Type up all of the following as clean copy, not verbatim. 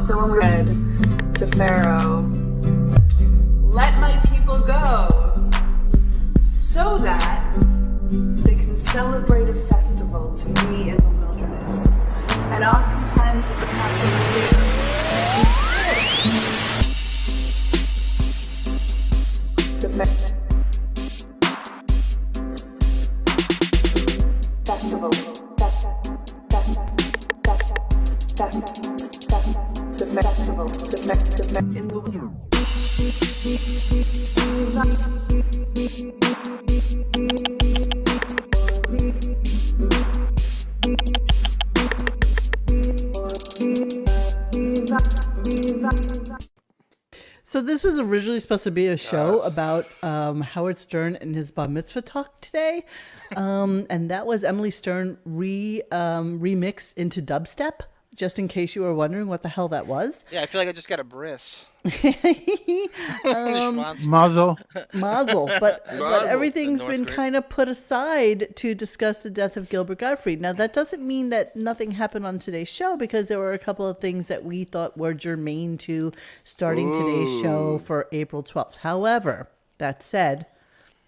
So when we said to Pharaoh, let my people go so that they can celebrate a festival to me in the wilderness. And oftentimes at the Passover festival. In the So this was originally supposed to be a show about Howard Stern and his bar mitzvah talk today. And that was Emily Stern remixed into dubstep, just in case you were wondering what the hell that was. Yeah, I feel like I just got a bris. Mazel. But everything's been kind of put aside to discuss the death of Gilbert Gottfried. Now, that doesn't mean that nothing happened on today's show, because there were a couple of things that we thought were germane to starting today's show for April 12th. However, that said,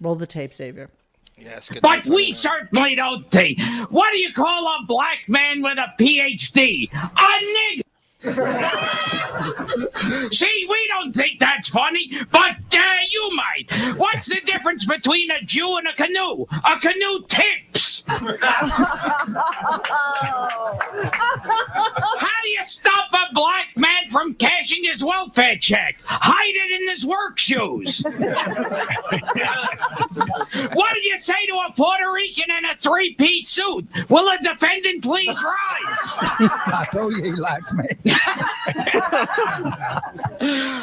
roll the tape, Xavier. Yes, good. But we certainly don't think. What do you call a black man with a PhD? A nigger! See, we don't think that's funny, but you might. What's the difference between a Jew and a canoe? A canoe tips. How do you stop a black man from cashing his welfare check? Hide it in his work shoes. What did you say to a Puerto Rican in a three-piece suit? Will the defendant please rise? I told you he likes me.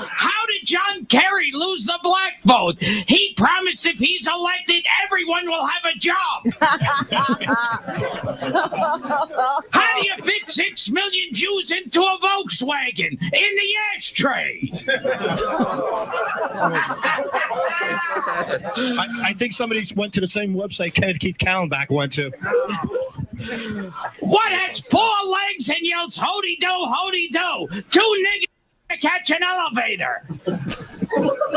How did John Kerry lose the black vote? He promised if he's elected, everyone will have a job. How do you fit 6 million Jews into a Volkswagen? In the ashtray. I think somebody went to the same website Kenneth Keith Kallenbach went to. What has 4 legs and yells hody-do, hody-do? 2 niggas to catch an elevator.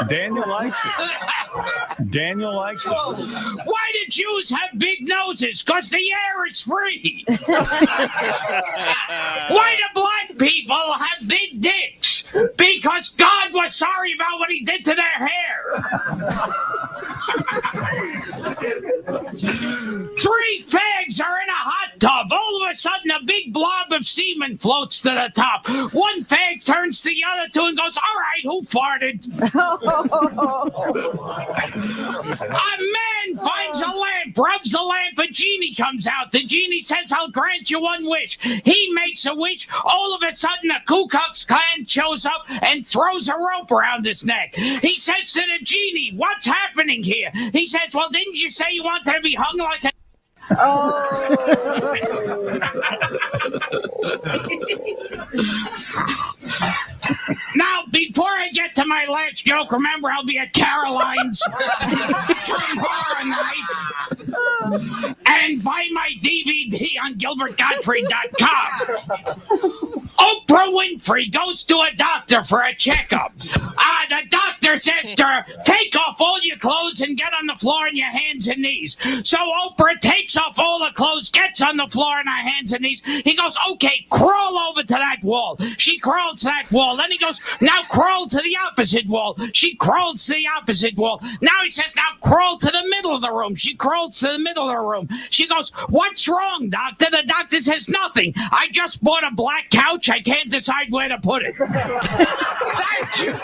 Daniel likes it. Daniel likes it. Why do Jews have big noses? Because the air is free. Why do black people have big dicks? Because God was sorry about what he did to their hair. 3 fags are in a hot tub. All of a sudden, a big blob of semen floats to the top. One fag turns to the other 2 and goes, all right, who farted? A man finds a lamp, rubs the lamp, a genie comes out. The genie says, I'll grant you 1 wish. He makes a wish. All of a sudden, a Ku Klux Klan shows up and throws a rope around his neck. He says to the genie, what's happening here? He says, well, didn't you say you wanted to be hung like a... Now, before I get to my last joke, remember I'll be at Caroline's tomorrow night. And buy my DVD on GilbertGottfried.com. Oprah Winfrey goes to a doctor for a checkup. The doctor says to her, take off all your clothes and get on the floor on your hands and knees. So Oprah takes off all the clothes, gets on the floor on her hands and knees. He goes, okay, crawl over to that wall. She crawls to that wall. Then he goes, now crawl to the opposite wall. She crawls to the opposite wall. Now he says, now crawl to the middle of the room. She crawls to the middle of the room. She goes, what's wrong, doctor? The doctor says, nothing. I just bought a black couch. I can't decide where to put it. Thank you.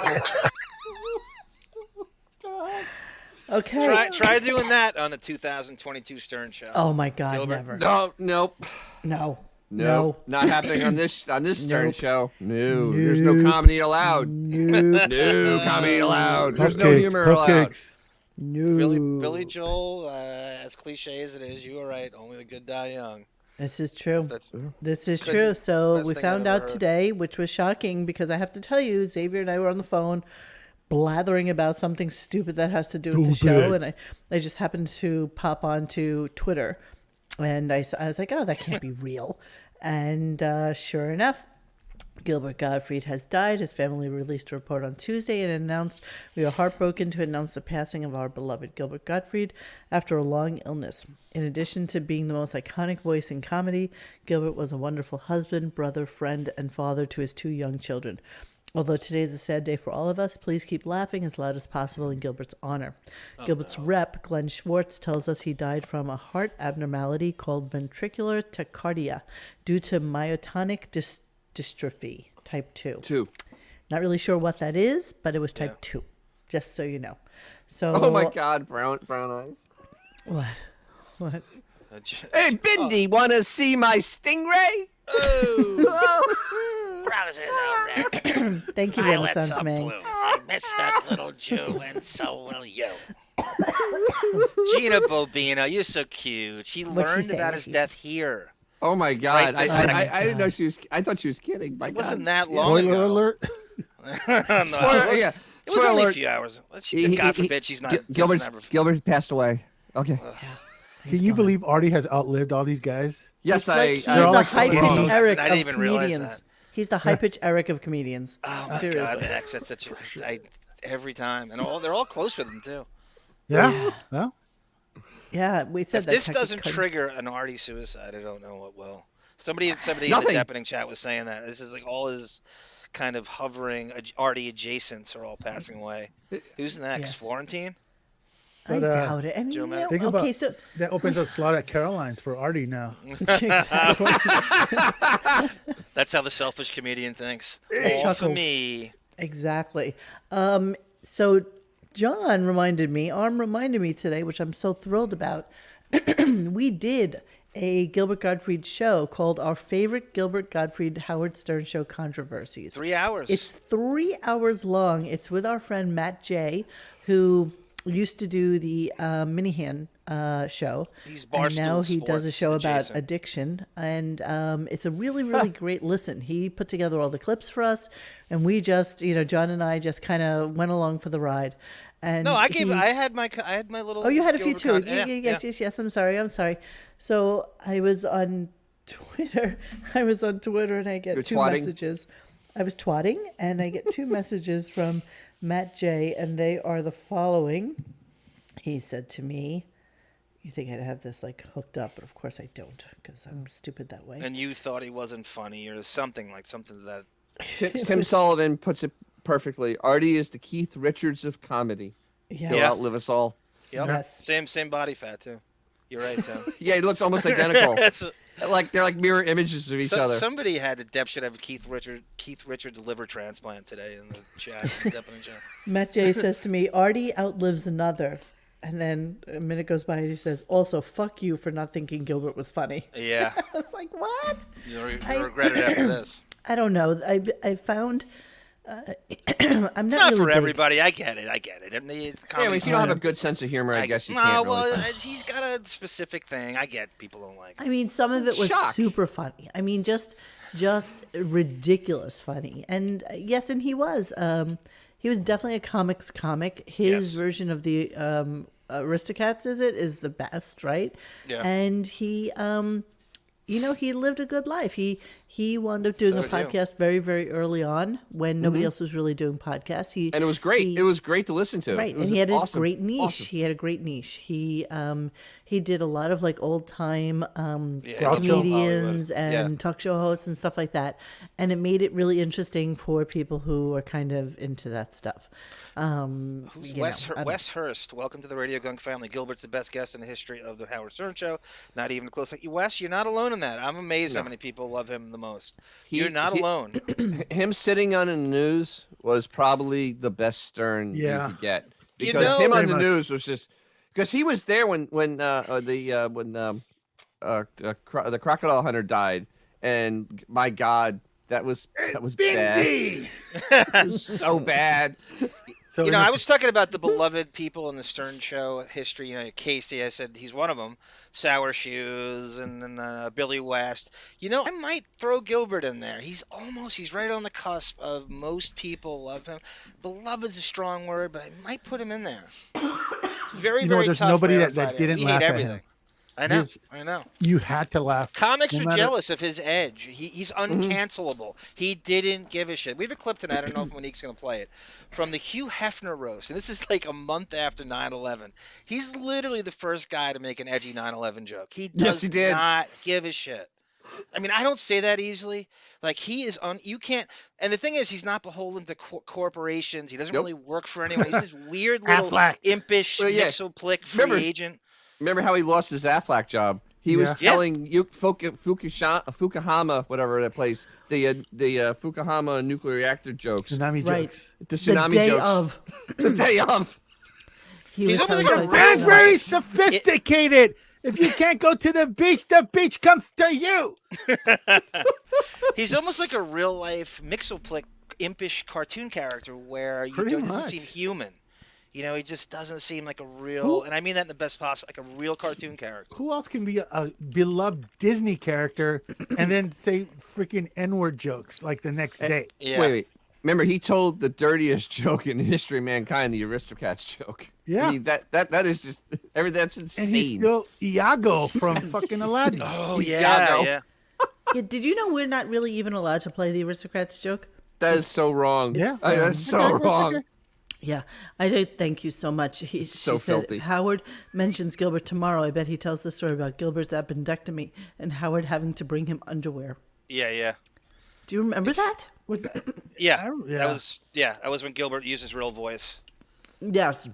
Okay. Try doing that on the 2022 Stern Show. Oh my God, Gilbert? never. Nope. No. Not happening on this Stern Show. No, there's no comedy allowed. No comedy allowed. There's no humor allowed. No. Billy Joel, as cliche as it is, you were right. Only the good die young. This is true. This is Good- true. So best we thing found I've out ever heard. today, which was shocking, because I have to tell you, Xavier and I were on the phone blathering about something stupid that has to do with the show, and I just happened to pop onto Twitter, and I was like, oh, that can't be real. And sure enough, Gilbert Gottfried has died. His family released a report on Tuesday and announced, "We are heartbroken to announce the passing of our beloved Gilbert Gottfried after a long illness. In addition to being the most iconic voice in comedy, Gilbert was a wonderful husband, brother, friend, and father to his 2 young children. Although today is a sad day for all of us, please keep laughing as loud as possible in Gilbert's honor." Gilbert's rep, Glenn Schwartz, tells us he died from a heart abnormality called ventricular tachycardia due to myotonic dystrophy type 2. 2. Not really sure what that is, but it was type 2, just so you know. So, Oh my God, brown eyes. What? Hey, Bindi, wanna see my stingray? Roses over there. Thank you, Violets Renaissance are Man. blue. I miss that little Jew, and so will you. Gina Bobino, you're so cute. She What'd she learned say? about his death here. Oh my God! Right this I didn't know she was. I thought she was kidding. My It God. wasn't that long Spoiler ago. alert. No, Spoiler, yeah. It was Spoiler only a alert. few hours. God forbid she's not. Gilbert passed away. Okay. Can you believe Artie has outlived all these guys? Yes, He's They're all the like high-pitched skinny. Eric I didn't of even realize comedians. that. He's the high-pitched Eric of comedians. Oh my Seriously. God, Max, that's such a. Every time, and they're all close with him too. Yeah. Well, Yeah, we said If that. this doesn't tachycardia. trigger an Artie suicide, I don't know what will. Somebody in the Nothing. Deppening chat was saying that this is like all his kind of hovering Artie adjacents are all passing away. Who's next? Yes. Florentine? I But, doubt it. I mean, Joe you Mac- know, think okay, about so that opens a slot at Caroline's for Artie now. exactly. That's how the selfish comedian thinks. It All for chuckles. me. Exactly. So John reminded me today, which I'm so thrilled about. We did a Gilbert Gottfried show called Our Favorite Gilbert Gottfried Howard Stern Show Controversies. 3 hours. It's 3 hours long. It's with our friend Matt J, who used to do the Minihan show. He's and now Barstool he does a Sports show about adjacent. addiction. And it's a really, really great listen. He put together all the clips for us. And we just, John and I just kind of went along for the ride. And No, I had my little. Oh, you had a few Gilbert too. Con- Yes. I'm sorry. So I was on Twitter. And I get You're 2 twatting? messages. I was twatting, and I get 2 messages from Matt J, and they are the following. He said to me, "You think I'd have this like hooked up, but of course I don't, because I'm stupid that way." And you thought he wasn't funny or something that. Tim Sullivan puts it perfectly. Artie is the Keith Richards of comedy. Yeah. He'll outlive us all. Yep. Yes. Same body fat too. You're right, Tim. Yeah, he looks almost identical. That's like they're like mirror images of each other. Somebody had Depp should have a Keith Richards liver transplant today in the chat. Deppening chat. Matt J says to me, "Artie outlives another." And then a minute goes by and he says, "Also, fuck you for not thinking Gilbert was funny." Yeah. I was like, what? You'll regret it after this. I don't know. I found I'm It's not not really for big. everybody. I get it. And the Yeah, comedy if you don't have a good sense of humor, I guess you can't No, really. well, find- he's got a specific thing. I get people don't like it. I mean, some of it was Shock. super funny. I mean, just ridiculous funny. And yes, and he was definitely a comics comic. His Yes. version of the Aristocats is the best, right? Yeah. And he he lived a good life. He wound up doing So a did you. podcast very, very early on when nobody else was really doing podcasts. And it was great. he- It was great to listen to. Right, It was and he had awesome. a great niche. Awesome. He had a great niche. He did a lot of like old time Talk show comedians Hollywood. and talk show hosts and stuff like that, and it made it really interesting for people who are kind of into that stuff. Who's you Wes, know, I don't- Wes Hurst? Welcome to the RadioGunk family. Gilbert's the best guest in the history of the Howard Stern Show. Not even close. Wes, you're not alone in that. I'm amazed how many people love him the most. You're not alone. Him sitting on the news was probably the best Stern you Yeah. could get, You because know- him on Pretty the much. news was just because he was there when the crocodile hunter died, and my God, that was bad. It was so bad. So You in know, the- I was talking about the beloved people in the Stern Show history. Casey, I said he's one of them. Sour Shoes and Billy West. I might throw Gilbert in there. He's right on the cusp of most people love him. Beloved's a strong word, but I might put him in there. It's very, You know, very there's tough nobody for that Aaron Friday. didn't We laugh hate at everything. him. I know. You had to laugh. Comics are jealous of his edge. He's uncancelable. He didn't give a shit. We have a clip tonight. I don't know if Monique's going to play it. From the Hugh Hefner roast. And this is like a month after 9/11. He's literally the first guy to make an edgy 9/11 joke. He does not give a shit. I mean, I don't say that easily. Like, he is you can't. And the thing is, he's not beholden to corporations. He doesn't really work for anyone. He's this weird little impish mixoplick free agent. Remember how he lost his Aflac job? He was telling Fukushima, whatever that place, the Fukushima nuclear reactor jokes. Tsunami jokes. The tsunami jokes. The day of. He's very sophisticated. If you can't go to the beach comes to you. He's almost like a real life mixoplick impish cartoon character where you doesn't seem human. You know, he just doesn't seem like a real, and I mean that in the best possible, like a real cartoon character. Who else can be a beloved Disney character and then say freaking N-word jokes like the next day? Yeah. Wait. Remember, he told the dirtiest joke in the history of mankind, the Aristocats joke. Yeah. I mean, that is just, that's insane. And he's still Iago from fucking Aladdin. Oh, yeah. Did you know we're not really even allowed to play the Aristocrats joke? That is so wrong. Yeah. That's so wrong. Okay. Yeah, I did. Thank you so much. She filthy. Said, Howard mentions Gilbert tomorrow. I bet he tells the story about Gilbert's appendectomy and Howard having to bring him underwear. Yeah. Do you remember that? Was that? Yeah. That was when Gilbert used his real voice. Yes,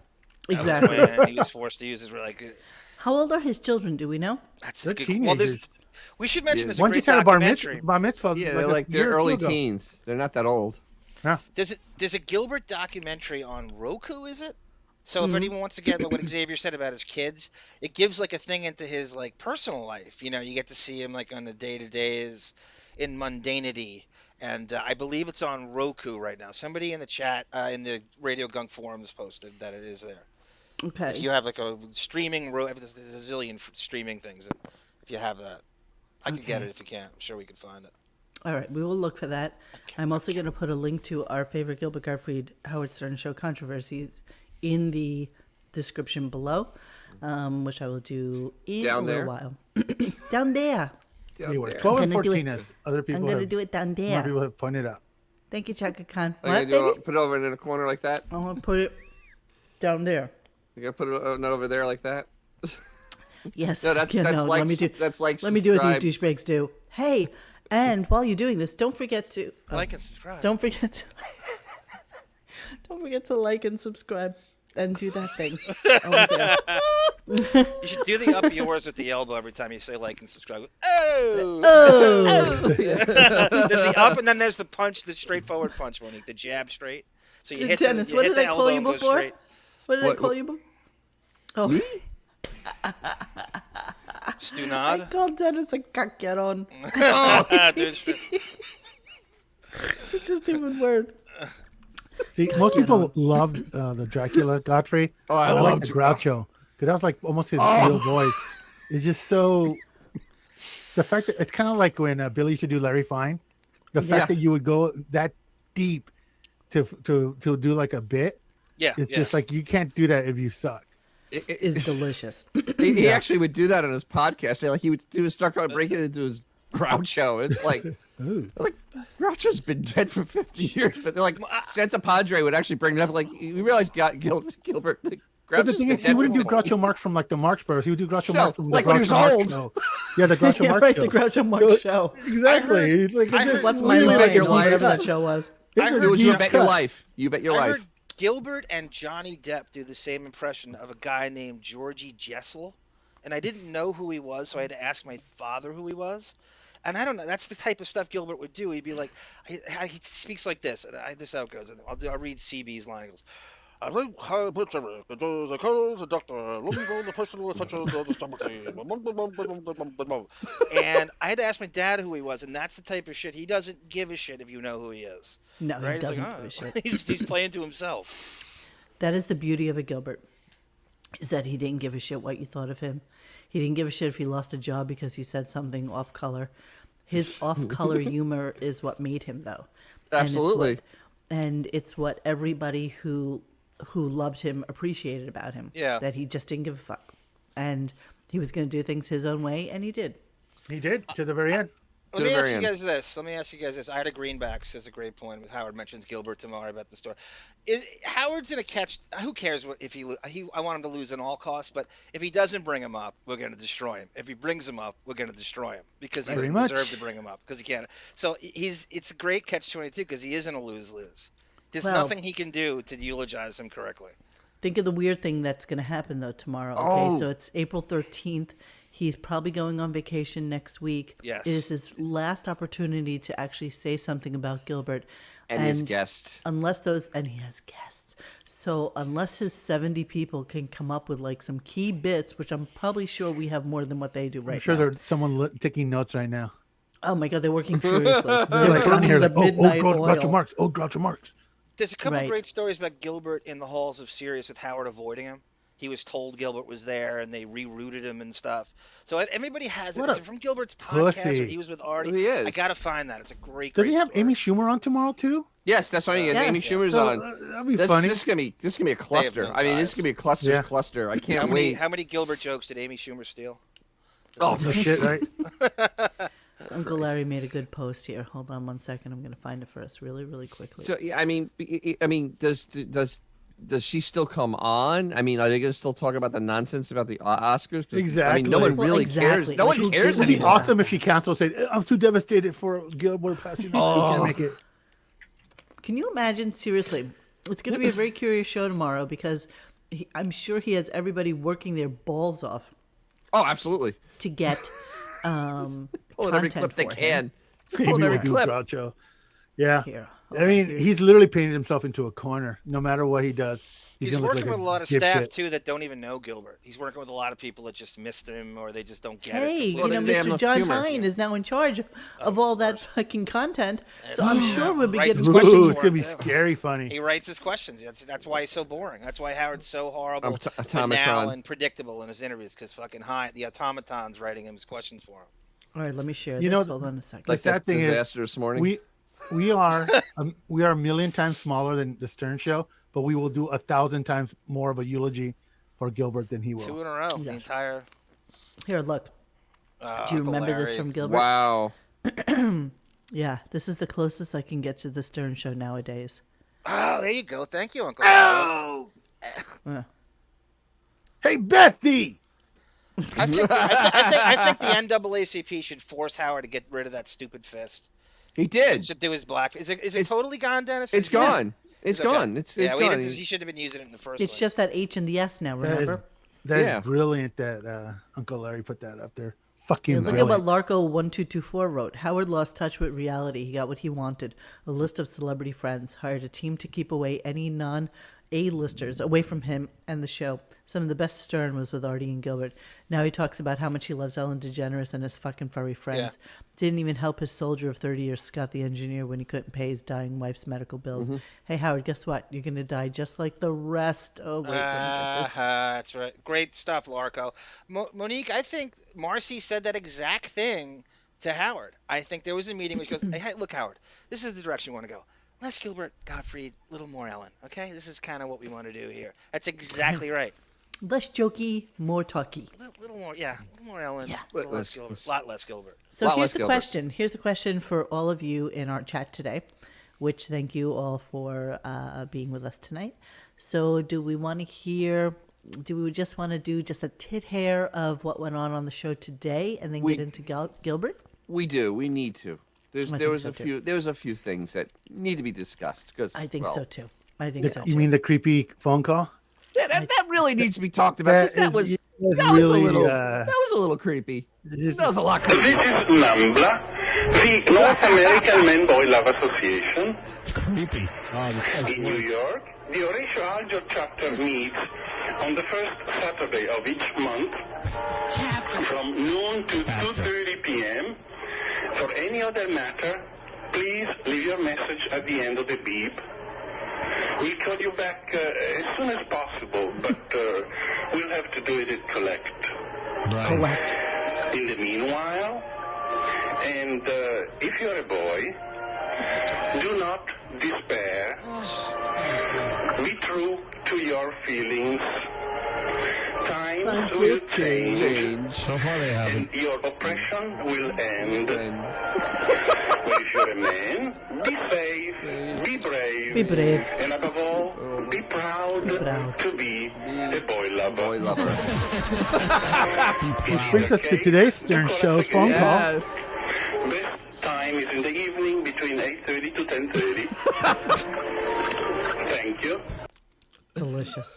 exactly. That was when he was forced to use his real, like. How old are his children? Do we know? That's They're a good. teenagers. We should mention this. One just had a bar mitzvah. Yeah, they're early teens. They're not that old. Yeah. There's a Gilbert documentary on Roku, is it? So if anyone wants to get what Xavier said about his kids, it gives like a thing into his like personal life. You know, you get to see him like on the day-to-days in mundanity. And I believe it's on Roku right now. Somebody in the chat, in the RadioGunk forums posted that it is there. Okay. If you have like a streaming, there's a zillion streaming things. If you have that, I can get it if you can't. I'm sure we can find it. All right, we will look for that. I'm also going to put a link to our favorite Gilbert Gottfried Howard Stern Show controversies in the description below, which I will do in a little while. Down there. They were 12 and 14 as other people I'm going to do it down there. More people have pointed out. Thank you, Chaka Khan. What, baby? Put it over in a corner like that? I'm going to put it down there. You going to put it not over there like that? Yes. No, that's like let me do what these douchebags do. Hey, and while you're doing this, don't forget to like and subscribe. Don't forget to like and subscribe and do that thing. You should do the up yours with the elbow every time you say like and subscribe. Oh! There's the up and then there's the punch, the straightforward punch, Monique, the jab straight. So you hit Dennis, what did I call you before? What did I call you before? Oh. Stunad? I called Dennis a cacaron. It's just a stupid word. See, most people loved the Dracula Gottfried. Oh, I love the Groucho because that was like almost his real voice. It's just so. The fact that it's kind of like when Billy used to do Larry Fine. The fact that you would go that deep to do like a bit. Yeah, it's just like you can't do that if you suck. It is delicious. He actually would do that on his podcast. Like he would start breaking it into his Groucho. It's like Groucho's been dead for 50 years, but they're like Santa Padre would actually bring it up. Like you realize Gilbert. But the thing is, he wouldn't do Groucho Marx from like the Marx Brothers. He would do Groucho Marx from like the when he was Groucho old. Marx show. Yeah, the Groucho Marx show. The Groucho Marx show. Exactly. What's my line? Whatever that show was. It was You Bet Your Life. You Bet Your Life. Heard Gilbert and Johnny Depp do the same impression of a guy named Georgie Jessel, and I didn't know who he was, so I had to ask my father who he was. And I don't know. That's the type of stuff Gilbert would do. He'd be like, he speaks like this. And this is how it goes. I'll read CB's line. He goes, I think high blood sugar. The colors, the doctor, looking for the person who touches the stomach. And I had to ask my dad who he was, and that's the type of shit. He doesn't give a shit if you know who he is. No, right? He doesn't give a shit. He's playing to himself. That is the beauty of a Gilbert, is that he didn't give a shit what you thought of him. He didn't give a shit if he lost a job because he said something off color. His off color humor is what made him, though. Absolutely. And it's what everybody who loved him appreciated about him. Yeah. That he just didn't give a fuck. And He was going to do things his own way, and he did. He did to the very end. Let me ask you guys this. I had a Greenback says a great point with Howard mentions Gilbert tomorrow about the story. Howard's gonna catch. Who cares if I want him to lose at all costs, but if he doesn't bring him up, we're gonna destroy him. If he brings him up, we're gonna destroy him because he doesn't deserve to bring him up because he can't. So it's a great catch-22 because he isn't a lose-lose. There's nothing he can do to eulogize him correctly. Think of the weird thing that's going to happen though tomorrow. Okay, so it's April 13th. He's probably going on vacation next week. Yes. It is his last opportunity to actually say something about Gilbert. And his guests. And he has guests. So unless his 70 people can come up with like some key bits, which I'm probably sure we have more than what they do right now. I'm sure there's someone taking notes right now. Oh my God, they're working furiously. They're like on here, like, Groucho Marx. Oh, Groucho Marx. There's a couple great stories about Gilbert in the halls of Sirius with Howard avoiding him. He was told Gilbert was there, and they rerouted him and stuff. So everybody has it. Is it from Gilbert's podcast? Or he was with Artie. He is. I gotta find that. It's a great. Does he have story. Amy Schumer on tomorrow too? Yes, that's right. Amy Schumer's on. That'd be funny. This is gonna be a cluster. No I mean, this is gonna be a cluster. I can't wait. How many Gilbert jokes did Amy Schumer steal? Oh no shit, right? Uncle Larry made a good post here. Hold on 1 second. I'm going to find it for us really, really quickly. So I mean, does she still come on? I mean, are they going to still talk about the nonsense about the Oscars? Exactly. I mean, no one really cares. No one cares anymore. It would be awesome if she canceled. Said, "I'm too devastated for Gilbert passing. I can't make it." Can you imagine? Seriously, it's going to be a very curious show tomorrow because I'm sure he has everybody working their balls off. Oh, absolutely. To get pulling every clip they can. Pulling every clip. Groucho. Yeah. Here. I mean, he's literally painted himself into a corner. No matter what he does, he's working with a lot of staff too that don't even know Gilbert. He's working with a lot of people that just missed him or they just don't get it. Hey, Mr. John Hine is now in charge of all that fucking content, so I'm sure we'll be getting questions. Ooh, it's gonna be scary funny. He writes his questions. That's why he's so boring. That's why Howard's so horrible now and predictable in his interviews because fucking Hine, the automaton's writing him his questions for him. All right, let me share this. Hold on a second. Like that disaster this morning. We are a million times smaller than the Stern Show, but we will do 1,000 times more of a eulogy for Gilbert than he will. 2 in a row. The entire. Here, look. Do you remember this from Gilbert? Wow. Yeah, this is the closest I can get to the Stern Show nowadays. Oh, there you go. Thank you, Uncle. Oh. Hey, Bethy. I think the NAACP should force Howard to get rid of that stupid fist. He did. Should do his black. Is it totally gone, Dennis? It's gone. It's gone. It's gone. He should have been using it in the first place. It's just that H and the S now, remember? That is brilliant that Uncle Larry put that up there. Fucking look at what Larko1224 wrote. Howard lost touch with reality. He got what he wanted. A list of celebrity friends. Hired a team to keep away any non-A-listers away from him and the show. Some of the best Stern was with Artie and Gilbert. Now he talks about how much he loves Ellen DeGeneres and his fucking furry friends. Yeah. Didn't even help his soldier of 30 years, Scott the engineer, when he couldn't pay his dying wife's medical bills. Mm-hmm. Hey, Howard, guess what? You're going to die just like the rest. Oh, wait, let me get this. That's right. Great stuff, Larko. Monique, I think Marcy said that exact thing to Howard. I think there was a meeting where she goes, hey, look, Howard, this is the direction we want to go. Less Gilbert Gottfried, little more Ellen. Okay, this is kind of what we want to do here. That's exactly right. Less jokey, more talky. Little more, yeah. A little more Ellen, little less Gilbert. A lot less Gilbert. So here's the question. Here's the question for all of you in our chat today, which thank you all for being with us tonight. So do we just want to do just a tit hair of what went on the show today and then get into Gilbert? We do. We need to. There was a few things that need to be discussed because I think so too. You mean the creepy phone call? Yeah, that really needs to be talked about. That was a little creepy. That was a lot creepy. This is NAMBLA, the North American Man Boy Love Association. Creepy. In New York, the Horatio Alger chapter meets on the first Saturday of each month from noon to 2:30 p.m. For any other matter, please leave your message at the end of the beep. We'll call you back as soon as possible, but we'll have to do it at collect. Right. Collect. In the meanwhile, and if you're a boy, do not despair. Be true to your feelings. times will change. So far they haven't. And your oppression will end. But if you're a man, be safe, be brave. Be brave. And above all, be proud, to be a boy lover. Which brings us to today's Stern Show's phone call. Yes. Best time is in the evening between 8:30 to 10:30. Thank you. Delicious.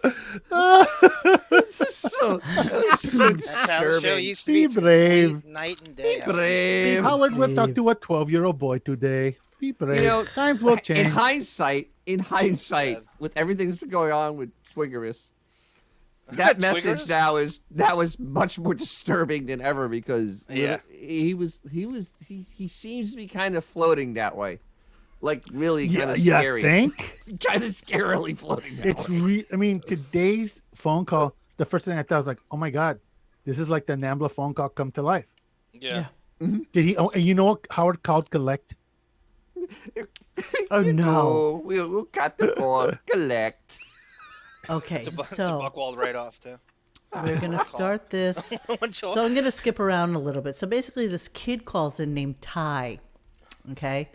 This is so That's how the show disturbing. used to Be be. brave. Night and day. Brave. Howard will talk to a 12-year-old boy today. Be brave. You know, Times will In change. hindsight, with everything that's been going on with Twiggerus, that message Twiggerus? now is much more disturbing than ever because Yeah. he seems to be kind of floating that way, like really kind of Yeah, scary. think? Kind of scarily floating that way. I mean, today's phone call, the first thing I thought was like, oh my God, this is like the Nambla phone call come to life. Yeah. Did he? Oh, and you know what Howard called collect? Oh no. Oh, we'll cut the ball. Collect. Okay, It's a so Buckwald right-off, too. we're gonna start this. So I'm gonna skip around a little bit. So basically, this kid calls in named Ty. Okay,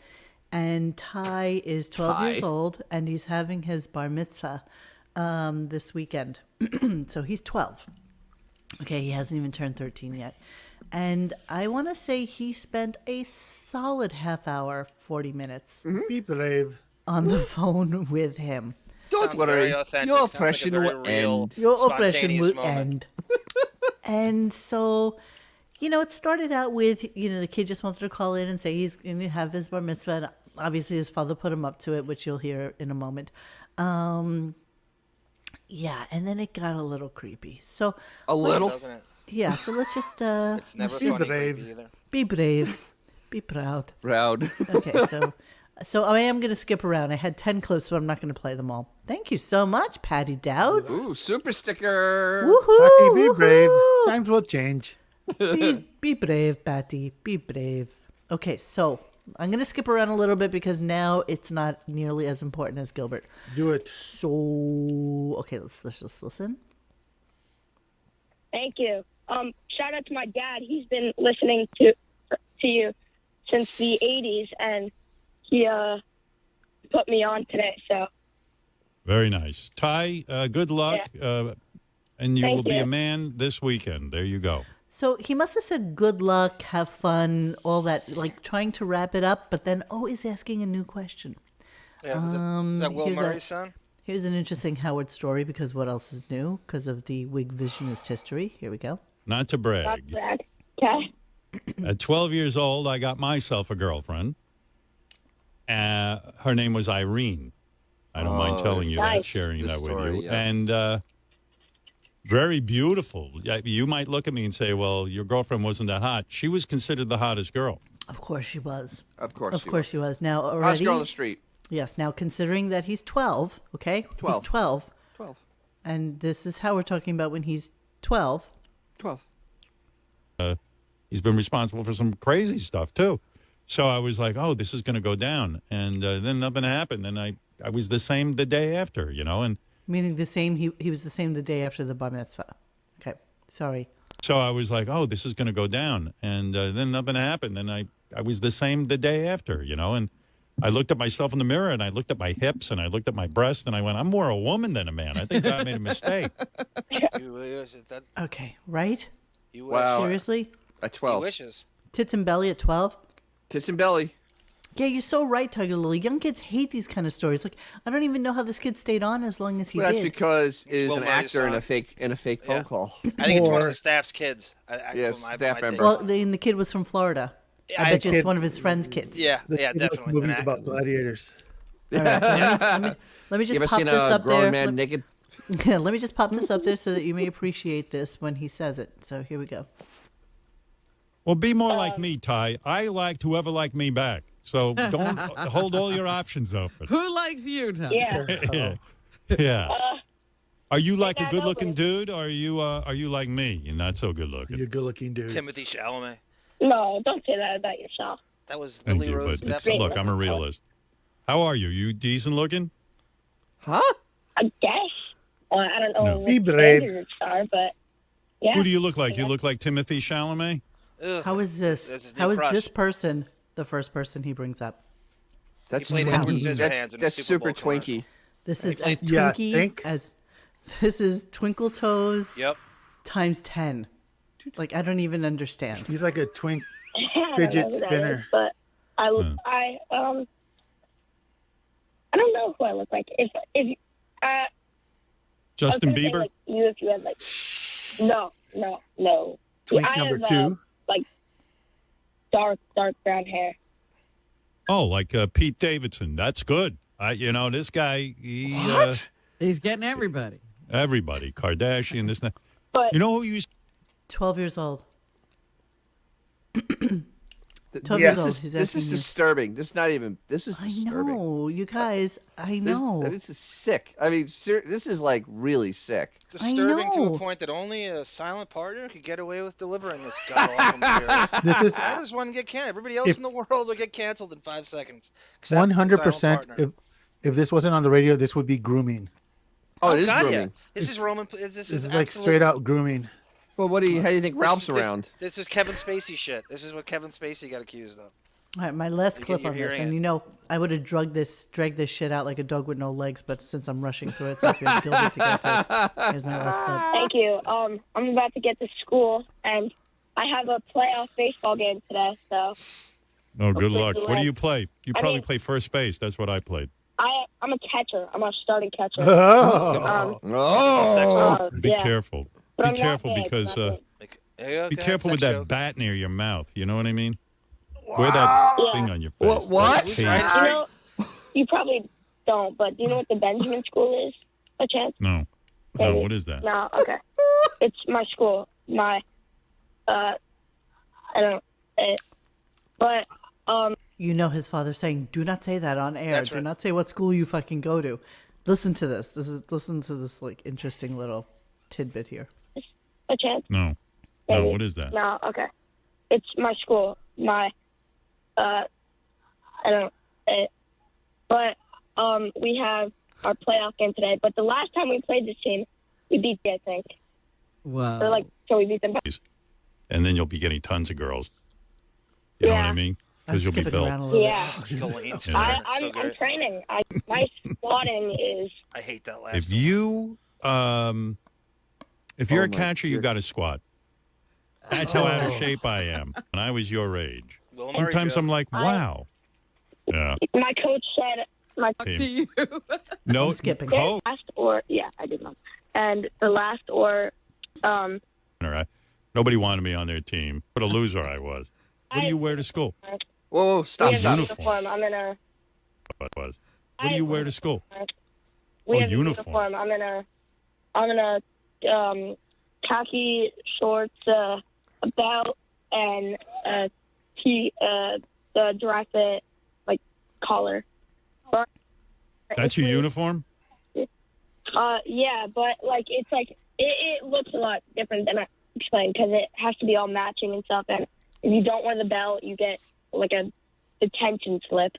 and Ty is 12 years old, and he's having his bar mitzvah this weekend. So he's 12. Okay, he hasn't even turned 13 yet. And I want to say he spent a solid half hour, 40 minutes Be brave. on the phone with him. Don't Sounds very worry, authentic. your Sounds like a oppression very will real, end. Your oppression spontaneous will moment. end. And so, it started out with, the kid just wanted to call in and say he's going to have his bar mitzvah. And obviously, his father put him up to it, which you'll hear in a moment. Yeah, and then it got a little creepy. So, A little. Doesn't it? yeah, so let's just It's never Be funny brave. creepy either. be brave, be proud. Proud. Okay, so I am going to skip around. I had 10 clips, but I'm not going to play them all. Thank you so much, Patty Dowds. Ooh, super sticker. Woohoo! Patty, be brave. woohoo. Times will change. Be brave, Patty. Be brave. Okay, so I'm going to skip around a little bit because now it's not nearly as important as Gilbert. Do it. So, okay, let's just listen. Thank you. Shout out to my dad. He's been listening to you since the 80s, and he put me on today. So Very nice. Ty, good luck, and you Thank will be you. a man this weekend. There you go. So he must have said good luck, have fun, all that, like trying to wrap it up, but then, he's asking a new question. Yeah, is that Will here's Murray's son? Here's an interesting Howard story because what else is new? Because of the Whig visionist history. Here we go. Not to not brag. bad. Okay. At 12 years old, I got myself a girlfriend. Her name was Irene. I don't mind telling you that, Nice. sharing Good that story, with you. yes. And very beautiful. You might look at me and say, well, your girlfriend wasn't that hot. She was considered the hottest girl. Of course she was. Of course. Of course she was. Now Hottest already. girl on the street. Yes. Now considering that he's 12, okay? 12. He's 12. 12. And this is how we're talking about when he's 12. 12. He's been responsible for some crazy stuff, too. So I was like, oh, this is going to go down. And then nothing happened. And I was the same the day after, and Meaning the same, he was the same the day after the bar mitzvah. Okay. Sorry. so I was like, oh, this is going to go down. And then nothing happened. And I was the same the day after, and I looked at myself in the mirror and I looked at my hips and I looked at my breast and I went, I'm more a woman than a man. I think God made a mistake. Okay. Right? Wow. Seriously? At He 12. wishes. Tits and belly at 12? Tits and belly. Yeah, you're so right, Tiger Lily. Young kids hate these kind of stories. Like, I don't even know how this kid stayed on as long as he Well, that's did. because is Will an Murray's actor in a son. fake phone call. I think it's one of the staff's kids. Yes, from staff my member. take. Well, the kid was from Florida. I bet you it's one of his friend's kids. Yeah, The yeah, kid with definitely. Movies An about actor. gladiators. All right, let me You just ever pop seen this a up grown there. man naked? Let me just pop this up there so that you may appreciate this when he says it. So here we go. Well, be more like me, Ty. I liked whoever liked me back. So don't hold all your options open. Who likes you, Tom? Yeah. Yeah. Are you like a I good-looking know. dude, or are you like me? You're not so good-looking. You're a good-looking dude. Timothy Chalamet. No, don't say that about yourself. That was Thank Lily you, Rose but it's, Depp. look, I'm a realist. How are you? You decent-looking? Huh? I guess. I don't know No. what Be brave. standards are, but Yeah. Who do you look like? You look like Timothy Chalamet? Ugh. How is this? That's his new How is crush. this person the first person he brings up? That's He played Edward Scissorhands that's in a Super super Bowl commercial. twinky. This is Like, as yeah, twinky think. as this is Twinkle Toes Yep. times 10. Like I don't even understand. He's like a twink I don't fidget know who that spinner. is, but I don't know who I look like. If Justin I was gonna say, Bieber? like, you if you had like no. Twink I number have, 2. like dark brown hair. Oh, like Pete Davidson. That's good. This guy, He's getting everybody. everybody, Kardashian, this and that. But You know who used 12 years old. 12 Yeah. years old. He's This is asking you. disturbing. This is I disturbing. know, you guys. I This, know. this is sick. I mean, this is like really sick. Disturbing to know. a point that only a silent partner could get away with delivering this god-awful material. This is How does one get canceled? Everybody else If- in the world will get canceled in 5 seconds. except the 100%. silent partner. If this wasn't on the radio, this would be grooming. Oh, it is God, grooming. yeah. This is It's- Roman. This This is is like absolute- straight out grooming. Well, how do you think Ralph's around? This is Kevin Spacey shit. This is what Kevin Spacey got accused of. All right, my last You clip get your on this, hearing and it. I would have dragged this shit out like a dog with no legs, but since I'm rushing through it, since we have Gilbert to get to, here's my last clip. Thank you. I'm about to get to school, and I have a playoff baseball game today. So Oh, good luck. Hopefully What do you you play? You I probably mean- play first base. That's what I played. I'm a catcher. I'm a starting catcher. Oh. Oh, Be yeah. careful. But Be I'm not careful big, because not big. Like, yeah, be okay, careful with sex that joke. bat near your mouth. You know what I mean? Wear that Yeah. thing on your face. What? that Who's tape. right? You know, you probably don't, but do you know what the Benjamin School is? A chance? No. No, what is that? No, okay. It's my school. My, I don't, but, You know his father saying, "Do not say that on air. That's Do right. not say what school you fucking go to." Listen to this. Listen to this like interesting little tidbit here. a chance? No. No, Maybe. what is that? No, okay. It's my school. My, I don't, but, we have our playoff game today, but the last time we played this team, we beat them, I think. Wow. Or so we beat them. And then you'll be getting tons of girls. You know what I Yeah. mean? I'm Because you'll be skipping built. around a little Yeah. Colleen's Yeah. turn. It's so I'm great. training. My squatting is, I hate that last. If one. you if you're Oh a my catcher, you goodness. got to squat. That's how out of shape I am. When I was your age. Will Murray Sometimes joke. I'm like, wow. Yeah. my coach said, my To you. No, I'm skipping. coach. last yeah, I did not. And the last All right. Nobody wanted me on their team. What a loser I was. What do you wear to school? whoa, stop, we have a stop. uniform. I'm in a, What do you wear to school? we Oh, have uniform. a uniform. I'm in a, khaki shorts, a belt, and the dry fit, like, collar. But That's your uniform? yeah, but like it's like it looks a lot different than I explained because it has to be all matching and stuff. And if you don't wear the belt, you get like a detention slip.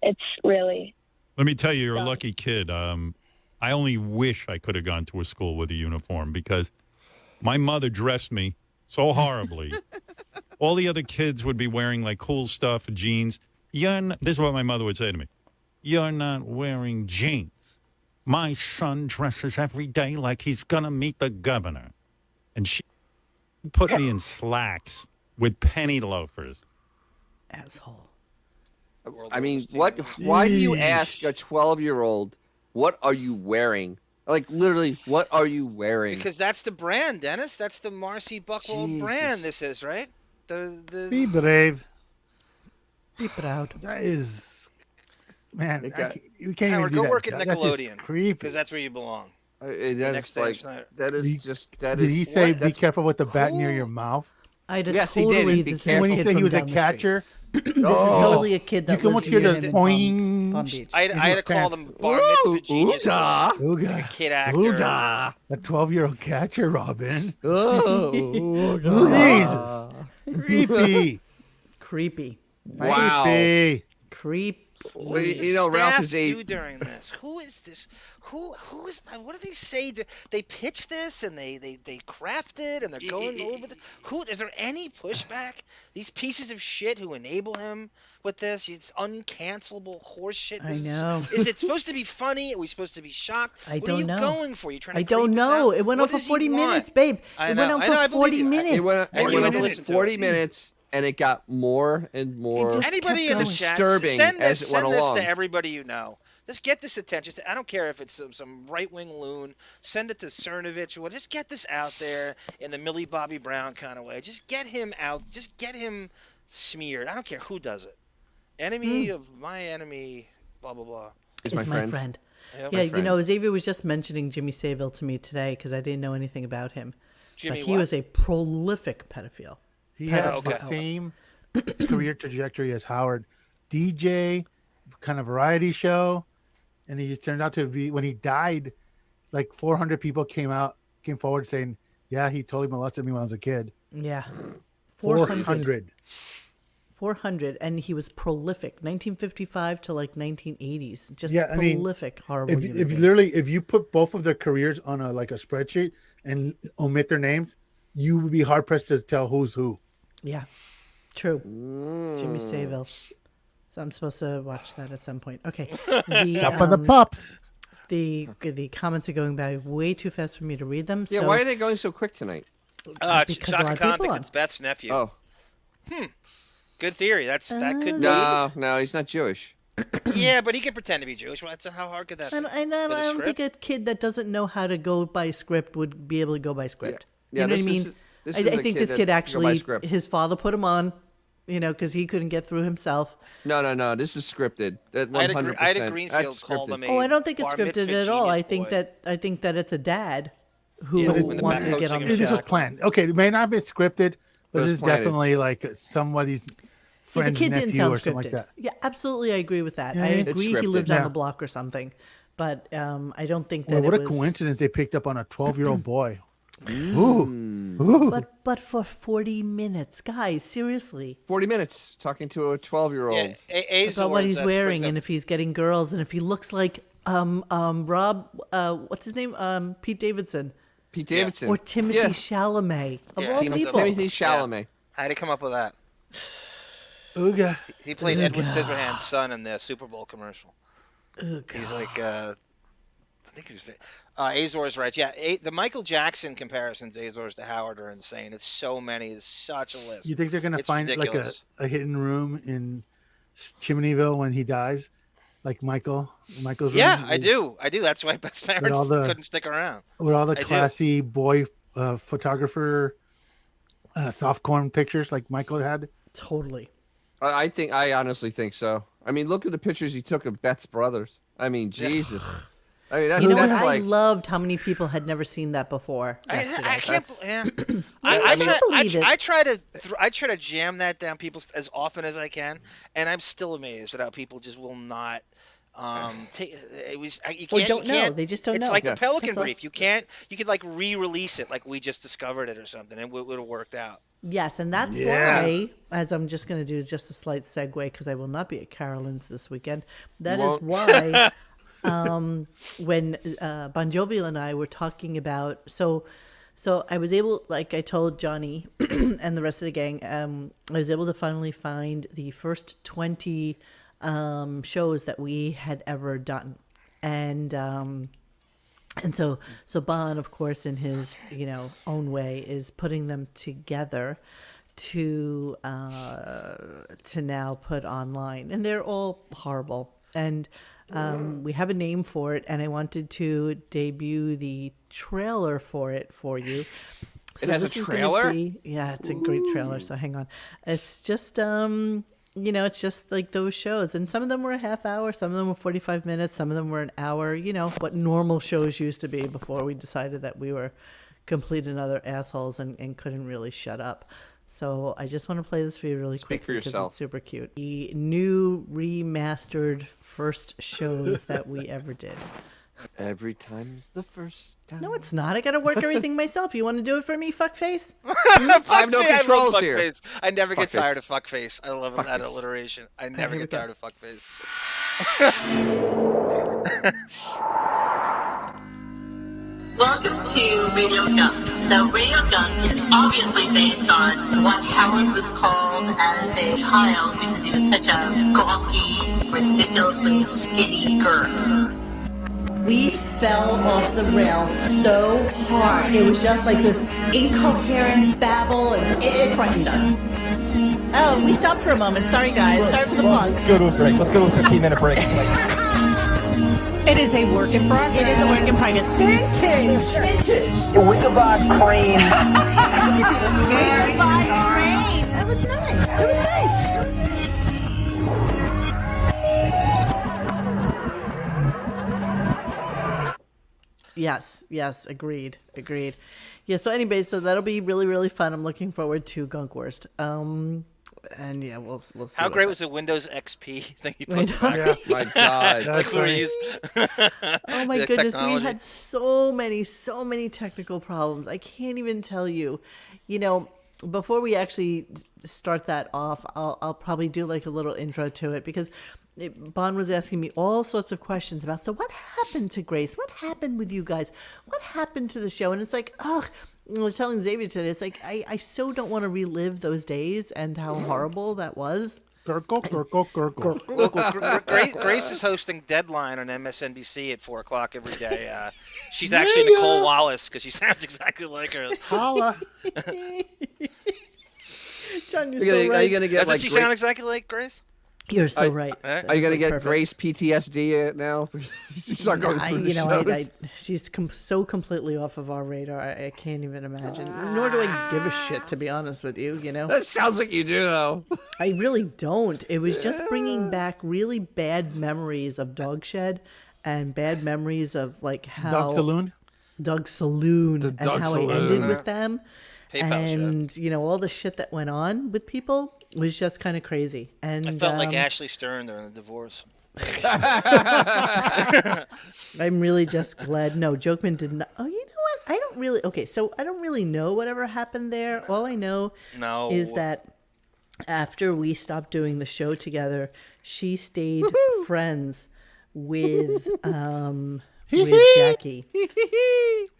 It's really Let me tell you, you're a lucky kid. I only wish I could have gone to a school with a uniform because my mother dressed me so horribly. All the other kids would be wearing like cool stuff, jeans. This is what my mother would say to me. You're not wearing jeans. My son dresses every day like he's going to meet the governor. And she put me in slacks with penny loafers. Asshole. I mean, what? Why do you ask a 12-year-old, what are you wearing? Like, literally, what are you wearing? Because that's the brand, Dennis. That's the Marcy Buckwald Jesus. brand. This is right. Be brave. Be proud. That is, man. You can't Howard, even do go that. work at That's just Nickelodeon. creepy. Because that's where you belong. That's next like, day, Schneider. that is Did just, that Did is. he say what? be careful with the bat near your mouth? I'd Yes, he did. totally. Be This is careful. When he kid said he from was a down the street. catcher, This is totally a kid that you can lives almost hear near the him in Palm boing. Beach. I had to call them bar Ooh, mitzvah geniuses. ooga. Like a Ooga. kid actor. Ooga. A 12-year-old catcher, Robin. Oh, Jesus. Creepy. Creepy. wow. Creepy. Creepy. What does the Ralph staff is do during this? Who is this? Who is? What do they say? They pitch this and they craft it and they're going over the. Who is there any pushback? These pieces of shit who enable him with this, it's uncancelable horse shit. I know. Is it supposed to be funny? Are we supposed to be shocked? I what don't are you know. going for? You trying to I don't creep us know. out? It went What on for does he 40 want? minutes, babe. I It know. went on I know, I for believe 40 you. minutes. It went And you on had to for listen to 40 it. minutes, and it got more and more. just Anybody in kept the going. chat, Disturbing send as this, it went send this along. to everybody you know. Just get this attention. I don't care if it's some right-wing loon. Send it to Cernovich. Well, just get this out there in the Millie Bobby Brown kind of way. Just get him out. Just get him smeared. I don't care who does it. Enemy of my enemy, blah, blah, blah. Is my friend. Yep. Yeah, My you friend. know, Xavier was just mentioning Jimmy Savile to me today because I didn't know anything about him. Jimmy but he what? was a prolific pedophile. He had okay. the same career trajectory as Howard. DJ, kind of variety show, and he just turned out to be, when he died, like 400 people came forward saying, yeah, he totally molested me when I was a kid. Yeah. 400. 400, and he was prolific, 1955 to like 1980s. Just Yeah, I mean, prolific, horrible. human If being. literally, if you put both of their careers on a spreadsheet and omit their names, you would be hard pressed to tell who's who. Yeah, true. Jimmy Savile. So I'm supposed to watch that at some point. Okay. Top of the pops. The comments are going by way too fast for me to read them. Yeah, so why are they going so quick tonight? because a lot Shaka of Khan people thinks on. it's Beth's nephew. Oh, Good theory. That could be. no, he's not Jewish. Yeah, but he could pretend to be Jewish. How hard could that be? I don't think a kid that doesn't know how to go by script would be able to go by script. Yeah, you know what I this mean? is I a think kid this that kid can go by actually, script. his father put him on, because he couldn't get through himself. No, this is scripted. That 100%. Ida Greenfield That's called scripted. him a Oh, I don't think it's bar scripted mitzvah at all. I genius think boy. that it's a dad who Yeah, in the wanted back to get on coaching the him. This show. was planned. Okay, it may not be scripted, but was this is planted. definitely like somebody's Yeah, the friend's kid didn't nephew sound or something like scripted. that. Yeah, absolutely, I agree with that. Yeah, I it's agree he scripted. lived on Yeah. the block or something, but I don't think that Well, what it a was. coincidence they picked up on a 12-year-old boy. Ooh. But for 40 minutes, guys, seriously. 40 minutes talking to a 12-year-old. About what he's wearing and if he's getting girls and if he looks like Rob what's his name? Pete Davidson. Pete Davidson. Or Timothy Yeah. Chalamet. Of Yeah, all Timothy- people. Timothy Chalamet. How did he come up with that? Ooga. He played Edward Scissorhands' son in the Super Bowl commercial. Oh, He's like, I think he was there. Azor's right. Yeah, the Michael Jackson comparisons, Azor's to Howard, are insane. It's so many. It's such a list. You think they're gonna It's find ridiculous. like a hidden room in Chimneyville when he dies, like Michael's room? Yeah, I do. That's why Beth's parents all the- couldn't stick around. With all the I do. classy boy photographer softcorn pictures like Michael had. Totally. I honestly think so. I mean, look at the pictures he took of Beth's brothers. I mean, Jesus. I mean, You know what? that's I like. loved how many people had never seen that before. I yesterday. can't. Yeah. I can't believe it. I try to jam that down people as often as I can, and I'm still amazed at how people just will not. Take it was. You Or can't. don't you can't, know. They just don't it's know. like Yeah. the Pelican That's all. Brief. You can't. You could like re-release it, like we just discovered it or something, and it would have worked out. Yes, and that's Yeah. why, as I'm just going to do just a slight segue because I will not be at Carolyn's this weekend. That You is why when Bon Jovi and I were talking about, so I was able, like I told Johnny and the rest of the gang, I was able to finally find the first 20 shows that we had ever done. And so Bon, of course, in his own way, is putting them together to now put online, and they're all horrible. And we have a name for it, and I wanted to debut the trailer for it for you. It has a this is gonna trailer? yeah, it's a great trailer. So hang on, it's just it's just like those shows. And some of them were a half hour, some of them were 45 minutes, some of them were an hour, what normal shows used to be before we decided that we were complete and utter assholes and couldn't really shut up. So I just want to play this for you really quick. for because yourself. It's super cute. The new remastered first shows that we ever did. Every time's the first time. No, it's not. I got to work everything myself. You want to do it for me, fuckface? I have no Fuckface, I controls love here. Fuckface. I never get Fuckface. tired of fuckface. I love that Fuckface. alliteration. I never here we get go. tired of fuckface. Welcome to RadioGunk. So RadioGunk is obviously based on what Howard was called as a child because he was such a gawky, ridiculously skinny girl. We fell off the rails so hard. It was just like this incoherent babble, and it frightened us. Oh, we stopped for a moment. Sorry, guys. Sorry for the pause. Let's go to a break. Let's go to a 15-minute break. It is a work in progress. It is a work in progress. Vintage. Ichabod Crane. Ichabod Crane. That was nice. That was nice. Yes, agreed. Yeah, so anyway, so that'll be really, really fun. I'm looking forward to Gunk Worst. And yeah, we'll see. How great was the Windows XP thing you put I know. back? Yeah. My God. Like we were used. Oh my The goodness, we technology. had so many technical problems. I can't even tell you. You know, before we actually start that off, I'll probably do like a little intro to it because Bon was asking me all sorts of questions about, so what happened to Grace? What happened with you guys? What happened to the show? And it's like, ugh, I was telling Xavier today, it's like, I so don't want to relive those days and how horrible that was. Gurgle. Grace is hosting Deadline on MSNBC at 4 o'clock every day. She's actually Nicole Wallace because she sounds exactly like her. Holla. John, you're Are so you right. gonna get Doesn't like she sound sound exactly like Grace? You're so right. Are you gonna get perfect. Grace PTSD now? She's not going through the shows. She's so completely off of our radar. I can't even imagine. Nor do I give a shit, to be honest with you. You know, That sounds like you do, though. I really don't. It was just bringing back really bad memories of Dog Shed and bad memories of like how Dog Saloon. and Dog how Saloon. I ended with them. PayPal And you know, all the shit that went on with people was just kind of crazy. And I felt like Ashley Stern during the divorce. I'm really just glad. No, Jokeman did not. Oh, you know what? I don't really. Okay, so I don't really know whatever happened there. All I know is that after we stopped doing the show together, she stayed friends with Jackie.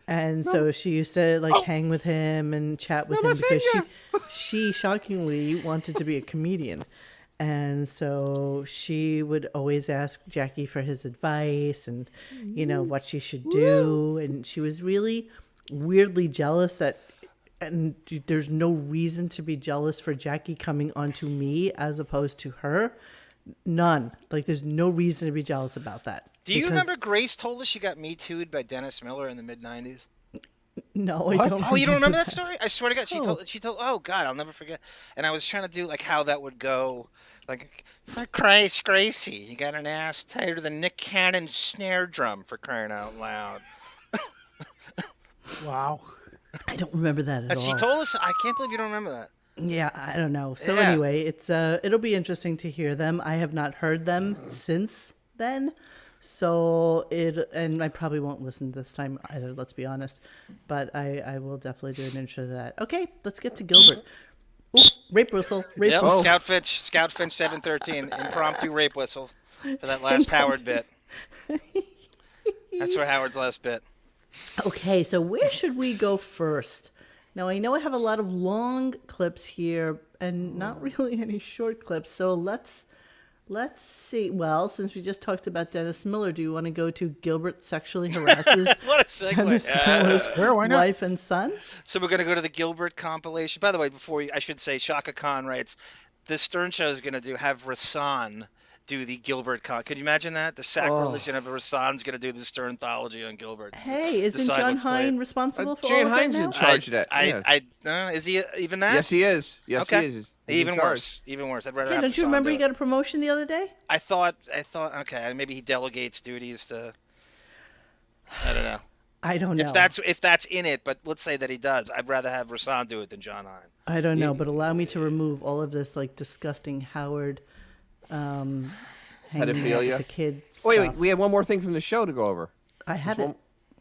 And so she used to like hang with him and chat with him because she shockingly wanted to be a comedian. And so she would always ask Jackie for his advice and, you know, what she should do. And she was really weirdly jealous that, and there's no reason to be jealous for Jackie coming onto me as opposed to her. None. Like, there's no reason to be jealous about that. Do you remember Grace told us she got Me Too'd by Dennis Miller in the mid-'90s? No, I don't. Oh, you don't remember that story? I swear to God, she told. Oh God, I'll never forget. And I was trying to do like how that would go. Like, for Christ, Gracie, you got an ass tighter than Nick Cannon's snare drum, for crying out loud. Wow. I don't remember that at all. She told us. I can't believe you don't remember that. Yeah, I don't know. So Yeah. anyway, it's it'll be interesting to hear them. I have not heard them since then. So and I probably won't listen this time either, let's be honest. But I will definitely do an intro to that. Okay, let's get to Gilbert. Ooh, rape whistle. Yep, Whistle. Scout Finch 713, impromptu rape whistle for that last Howard bit. That's for Howard's last bit. Okay, so where should we go first? Now, I know I have a lot of long clips here and not really any short clips. So let's see. Well, since we just talked about Dennis Miller, do you want to go to Gilbert sexually harasses What a segue. Dennis Miller's why not? wife and son? So we're going to go to the Gilbert compilation. By the way, I should say, Shaka Khan writes, the Stern Show is going to have Rasan do the Gilbert Could you imagine that? The sacrilege of Rasan's going to do the Sternthology on Gilbert. Hey, isn't Decide John what's played. Hine responsible for Jan all of Hines that in now? charge of that. Is he even that? Yes, he is. Yes, Okay. he is. He's Even in charge. worse. Even worse. I'd rather Okay, have don't you Rasan remember do he it. got a promotion the other day? I thought, okay, maybe he delegates duties to, I don't know. I don't know. If that's in it, but let's say that he does. I'd rather have Rasan do it than John Hine. I don't know, but allow me to remove all of this like disgusting Howard hanging out with Pedophilia. the kid stuff. Wait, we have one more thing from the show to go over. I have it.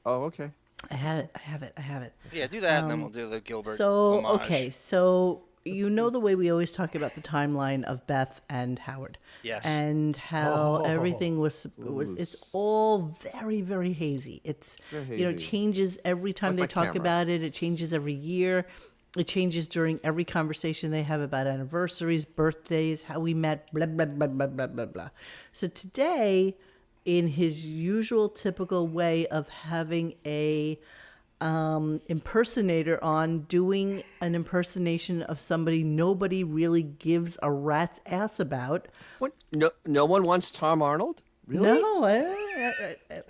Oh, okay. I have it. Yeah, do that, and then we'll do the Gilbert So homage. okay, so you know the way we always talk about the timeline of Beth and Howard. Yes. And how everything was it's all very, very hazy. It's, changes every time they talk about it. It changes every year. It changes during every conversation they have about anniversaries, birthdays, how we met, blah, blah, blah, blah, blah, blah, blah. So today, in his usual typical way of having a impersonator on doing an impersonation of somebody nobody really gives a rat's ass about. What? No one wants Tom Arnold? Really? No.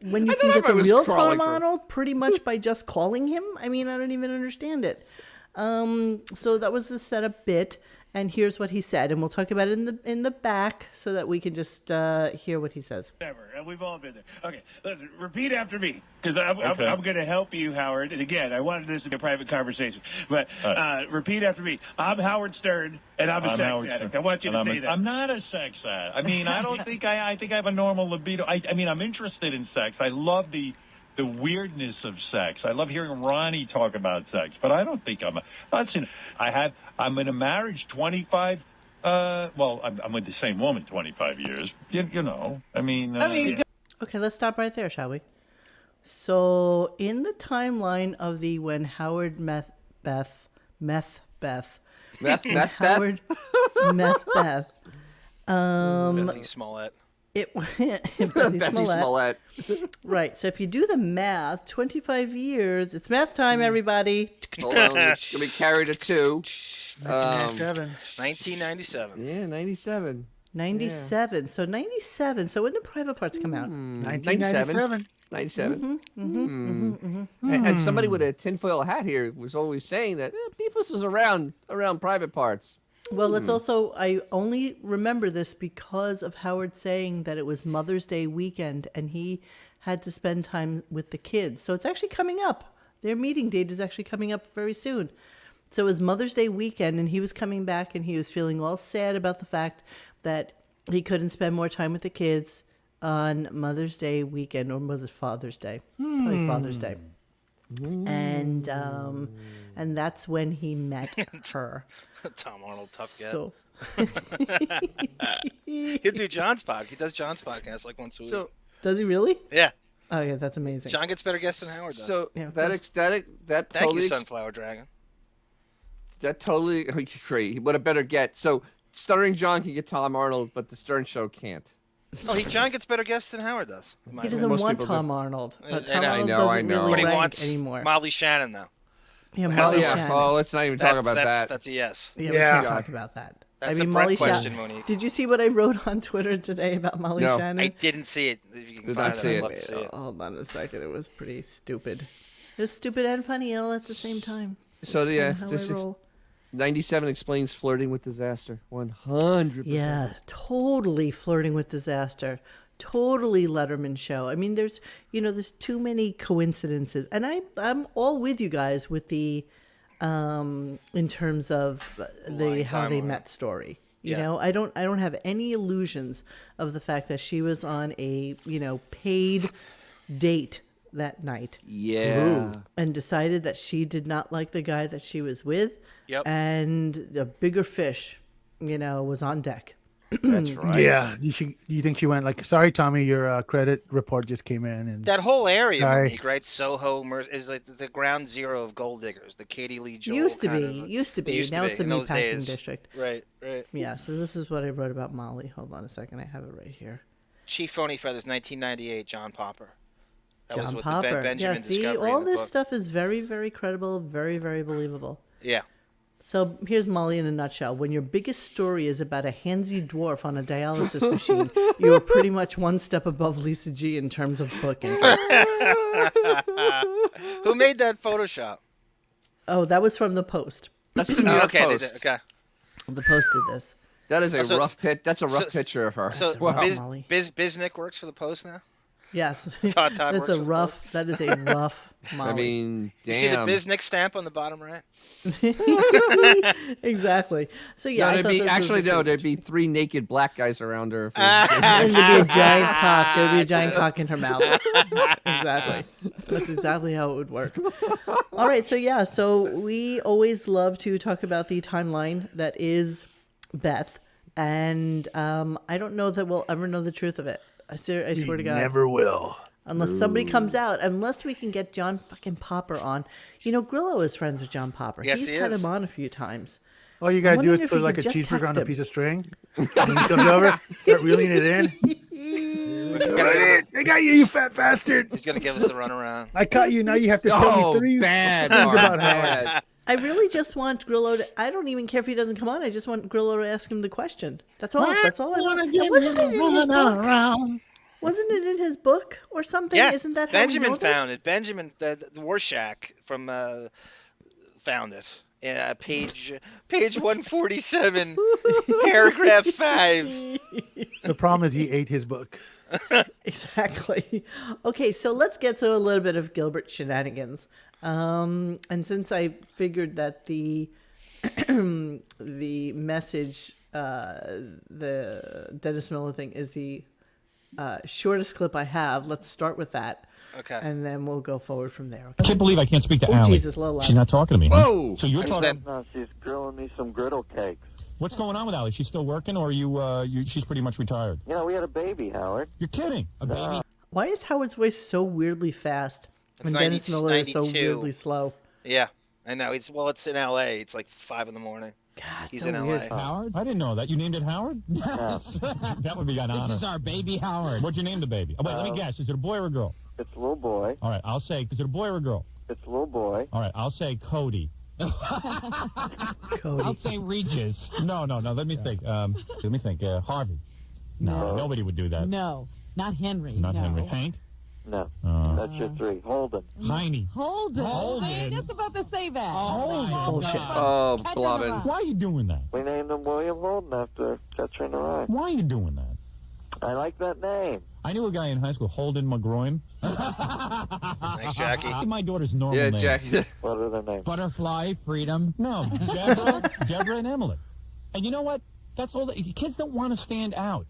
When you can get the real Tom Arnold pretty much by just calling him, I mean, I don't even understand it. So that was the setup bit. And here's what he said, and we'll talk about it in the back so that we can just hear what he says. Never. We've all been there. Okay, listen, repeat after me, because I'm going to help you, Howard. And again, I wanted this to be a private conversation, but repeat after me. I'm Howard Stern, and I'm a sex addict. I want you to say that. I'm not a sex addict. I mean, I don't think I think I have a normal libido. I mean, I'm interested in sex. I love the weirdness of sex. I love hearing Ronnie talk about sex, but I don't think listen, I'm in a marriage 25, well, I'm with the same woman 25 years, you know, I mean. Okay, let's stop right there, shall we? So in the timeline of when Howard Howard Meth Beth. Billy Smollett. Betty Smollett. Right. So if you do the math, 25 years, it's math time, everybody. Hold on, it's gonna be carried to 2. 1997. Yeah, 97. 97. Yeah. So 97. So when did Private Parts come out? 1997. 97. And somebody with a tinfoil hat here was always saying that Beefus was around Private Parts. Well, let's also, I only remember this because of Howard saying that it was Mother's Day weekend and he had to spend time with the kids. So it's actually coming up. Their meeting date is actually coming up very soon. So it was Mother's Day weekend and he was coming back and he was feeling all sad about the fact that he couldn't spend more time with the kids on Mother's Day weekend, or was it Father's Day? Probably Father's Day. And that's when he met her. Tom Arnold, tough guy. So he'll do John's podcast. He does John's podcast like once a week. Does he really? Yeah. Oh yeah, that's amazing. John gets better guests than Howard does. So yeah, that Thank totally you, Sunflower Dragon. That totally great. What a better get. So Stuttering John can get Tom Arnold, but the Stern Show can't. Oh, John gets better guests than Howard does. He doesn't want Tom Arnold. Tom Arnold doesn't really But he rank wants anymore. Molly Shannon, though. Yeah, Molly Shannon. Oh, let's not even talk about that. That's a yes. Yeah, we can't talk about that. That's I mean, a Molly question, Shannon. Monique. Did you see what I wrote on Twitter today about Molly Shannon? I didn't see it. If you can Did find not see I'd it. love to see it. Hold on a second. It was pretty stupid. It was stupid and funny all at the same time. So That's the kinda how I roll. 97 explains flirting with disaster. 100%. Yeah, totally flirting with disaster. Totally Letterman show. I mean, there's too many coincidences, and I'm all with you guys with the, in terms of the how they met story. You know, I don't have any illusions of the fact that she was on a paid date that night. Yeah. And decided that she did not like the guy that she was with. Yep. And the bigger fish, was on deck. That's right. Yeah. Do you think she went like, sorry, Tommy, your credit report just came in? And That whole area, Sorry. Monique, right? Soho is like the ground zero of gold diggers. The Katie Lee Joel Used to kind be. of- Used to be. Used to Now be it's the in those meatpacking days. district. Right. Yeah, so this is what I wrote about Molly. Hold on a second. I have it right here. Chief Phony Feathers, 1998, John Popper. That was John with Popper. the Benjamin yeah, see, discovery all in the this book. stuff is very, very credible, very, very believable. Yeah. So here's Molly in a nutshell. When your biggest story is about a handsy dwarf on a dialysis machine, you are pretty much one step above Lisa G in terms of book interest. Who made that Photoshop? Oh, that was from the Post. That's the New York Okay, Post. okay. The Post did this. That is a So- rough pit. That's a rough picture of her. So Wow, Biz, Molly. Biznick works for the Post now? Yes, Todd that is a rough Molly. I mean, damn. You see the Biznick stamp on the bottom right? Exactly. So yeah, no, there'd be 3 naked black guys around her. There'd be a giant cock. There'd be a giant cock in her mouth. Exactly. That's exactly how it would work. All right. So yeah. So we always love to talk about the timeline that is Beth, and I don't know that we'll ever know the truth of it. I swear to God. Never will. Unless somebody comes out, unless we can get John fucking Popper on. You know, Grillo is friends with John Popper. Yes, He's he had is. him on a few times. All you gotta do is put like a cheeseburger on a piece of string. And he comes over, start reeling it in. I got you fat bastard. He's gonna give us the runaround. I caught you. Now you have to tell me 3 bad, things about bad. Howard. I really just want Grillo to. I don't even care if he doesn't come on. I just want Grillo to ask him the question. That's all. That's all I want. Wasn't it in his book? Wasn't it in his book or something? Yeah, Isn't that how Benjamin we know found it? Benjamin, the Warshak from found it. Page 147, paragraph 5. The problem is he ate his book. Exactly. Okay, so let's get to a little bit of Gilbert shenanigans. And since I figured that the message, the Dennis Miller thing is the shortest clip I have, let's start with that. Okay. And then we'll go forward from there. Okay? I can't believe I can't speak to Oh, Allie. Jesus, low life. She's not talking to me. Whoa! So you're talking. No, she's grilling me some griddle cakes. What's going on with Allie? She's still working, or she's pretty much retired? You know, we had a baby, Howard. You're kidding? A baby? Why is Howard's voice so weirdly fast when It's Dennis Miller is so 92. weirdly slow? Yeah, I know. It's in L.A. It's like 5 in the morning. God, he's so in weird. L.A. Howard? I didn't know that. You named it Howard? Yes. That would be an honor. This is our baby Howard. What'd you name the baby? Oh, wait, let me guess. Is it a boy or a girl? It's a little boy. All right, I'll say, is it a boy or a girl? It's a little boy. All right, I'll say Cody. Cody. I'll say Regis. No. Let me think. Harvey. No, nobody would do that. No, not Henry. Not no. Henry. Hank? No. That's your 3. Holden. Heine. Holden. Holden. I was just about to say that. Bullshit. Oh, Catch Blobbin. him Why are you doing that? We named him William Holden after Catcher in the Rye. Why are you doing that? I like that name. I knew a guy in high school, Holden McGroin. Thanks, Jackie. My daughter's normal Yeah, name. Jackie. What are their names? Butterfly, Freedom. No, Deborah and Emily. And you know what? That's all. Kids don't want to stand out.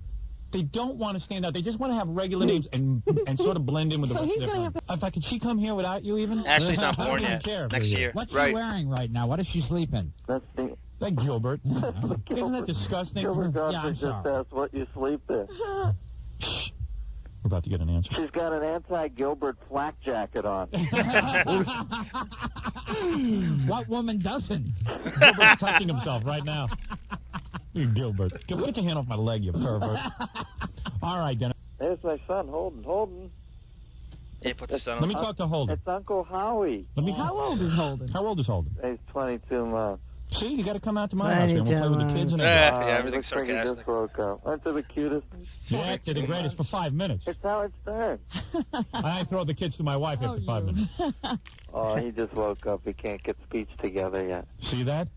They don't want to stand out. They just want to have regular names and sort of blend in with the rest of their friends. In fact, could she come here without you even? Ashley's not I born don't yet. care Next year. What's Right. she wearing right now? What is she sleeping? That's the... That Gilbert. Isn't that disgusting? Gilbert Yeah, Gottfried I'm just sorry. asked what you sleep in. We're about to get an answer. She's got an anti-Gilbert flak jacket on. What woman doesn't? Gilbert's touching himself right now. You Gilbert. Gilbert, get your hand off my leg, you pervert. All right, Dennis. There's my son, Holden. Holden. Hey, put the sun Let on. me talk to Holden. It's Uncle Howie. How old is Holden? How old is Holden? He's 22 months. See, you got to come out to my house and we'll play with the kids and everything. Yeah, everything's looks like he sarcastic. just woke up. Aren't they the cutest? Yeah, they're the greatest for 5 minutes. It's Howard Stern. I throw the kids to my wife after 5 minutes. Oh, he just woke up. He can't get speech together yet. See that?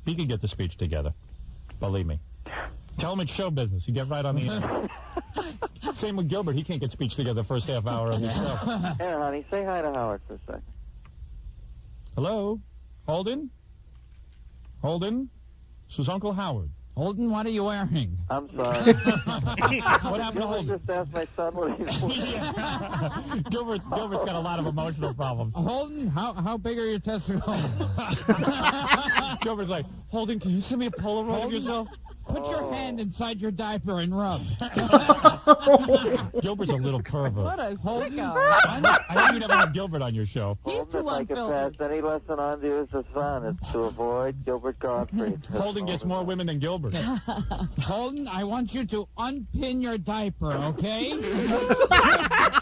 He can get the speech together. Believe me. Tell him it's show business. You get right on the end. Same with Gilbert. He can't get speech together the first half hour of the show. Here, honey, say hi to Howard for a second. Hello? Holden? Holden? This is Uncle Howard. Holden, what are you wearing? I'm sorry. What happened to I Holden? just asked my son what he's wearing. Gilbert's got a lot of emotional problems. Holden, how big are your testicles? Gilbert's like, Holden, can you send me a Polaroid of yourself? Put your hand inside your diaper and rub. Gilbert's a little pervert. What a Holden, sicko. I know you never had Gilbert on your show. Holden, if I could pass any lesson on to you as a son, it's to avoid Gilbert Gottfried. Holden gets more women than Gilbert. Holden, I want you to unpin your diaper, okay?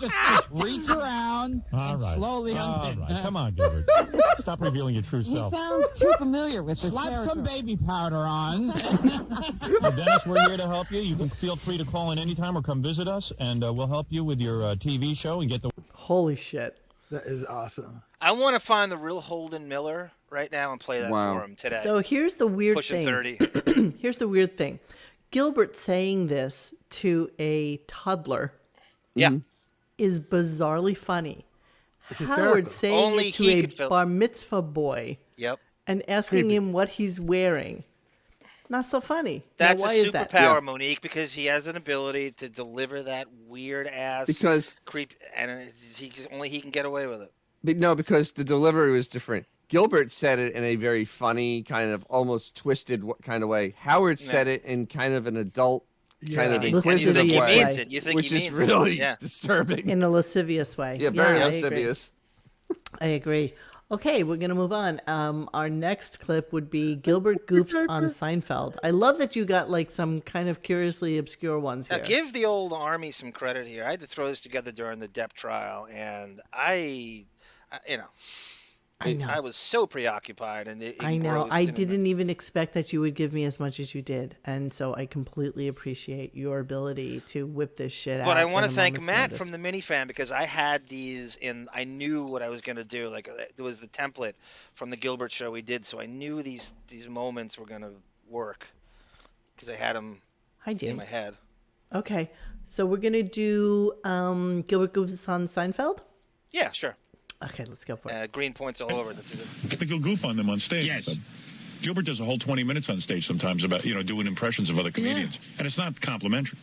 just reach around and slowly unpin. All right. Come on, Gilbert. Stop revealing your true He self. sounds too familiar with this Slap character. some baby powder on. Well, Dennis, we're here to help you. You can feel free to call in anytime or come visit us, and we'll help you with your TV show and get the... Holy shit. That is awesome. I want to find the real Holden Miller right now and play that for him today. So here's the weird Pushing thing. 30. Here's the weird thing. Gilbert saying this to a toddler. Yeah. is bizarrely funny. It's Howard hysterical. saying Only it to he a could fill- bar mitzvah boy Yep. and asking him what he's wearing. Not so funny. That's now, why a is that? superpower, Monique, because he has an ability to deliver that weird ass creep, and only he can get away with it. Because the delivery was different. Gilbert said it in a very funny, kind of almost twisted kind of way. Howard said it in kind of an adult, kind of inquisitive way, which is really disturbing. In a lascivious way. Yeah, very lascivious. I agree. Okay, we're going to move on. Our next clip would be Gilbert Goofs on Seinfeld. I love that you got like some kind of curiously obscure ones here. Now, give the old Army some credit here. I had to throw this together during the Depp trial, and I was so preoccupied. And I know. I didn't even expect that you would give me as much as you did. And so I completely appreciate your ability to whip this shit out. But I want to thank Matt from the Minifan because I had these I knew what I was going to do. Like, it was the template from the Gilbert show we did. So I knew these moments were going to work because I had them in my head. Okay. So we're going to do Gilbert Goofs on Seinfeld? Yeah, sure. Okay, let's go for it. Green points all over. This is it. But you'll goof on them on stage. Yes. Gilbert does a whole 20 minutes on stage sometimes about, doing impressions of other comedians. Yeah. And it's not complimentary.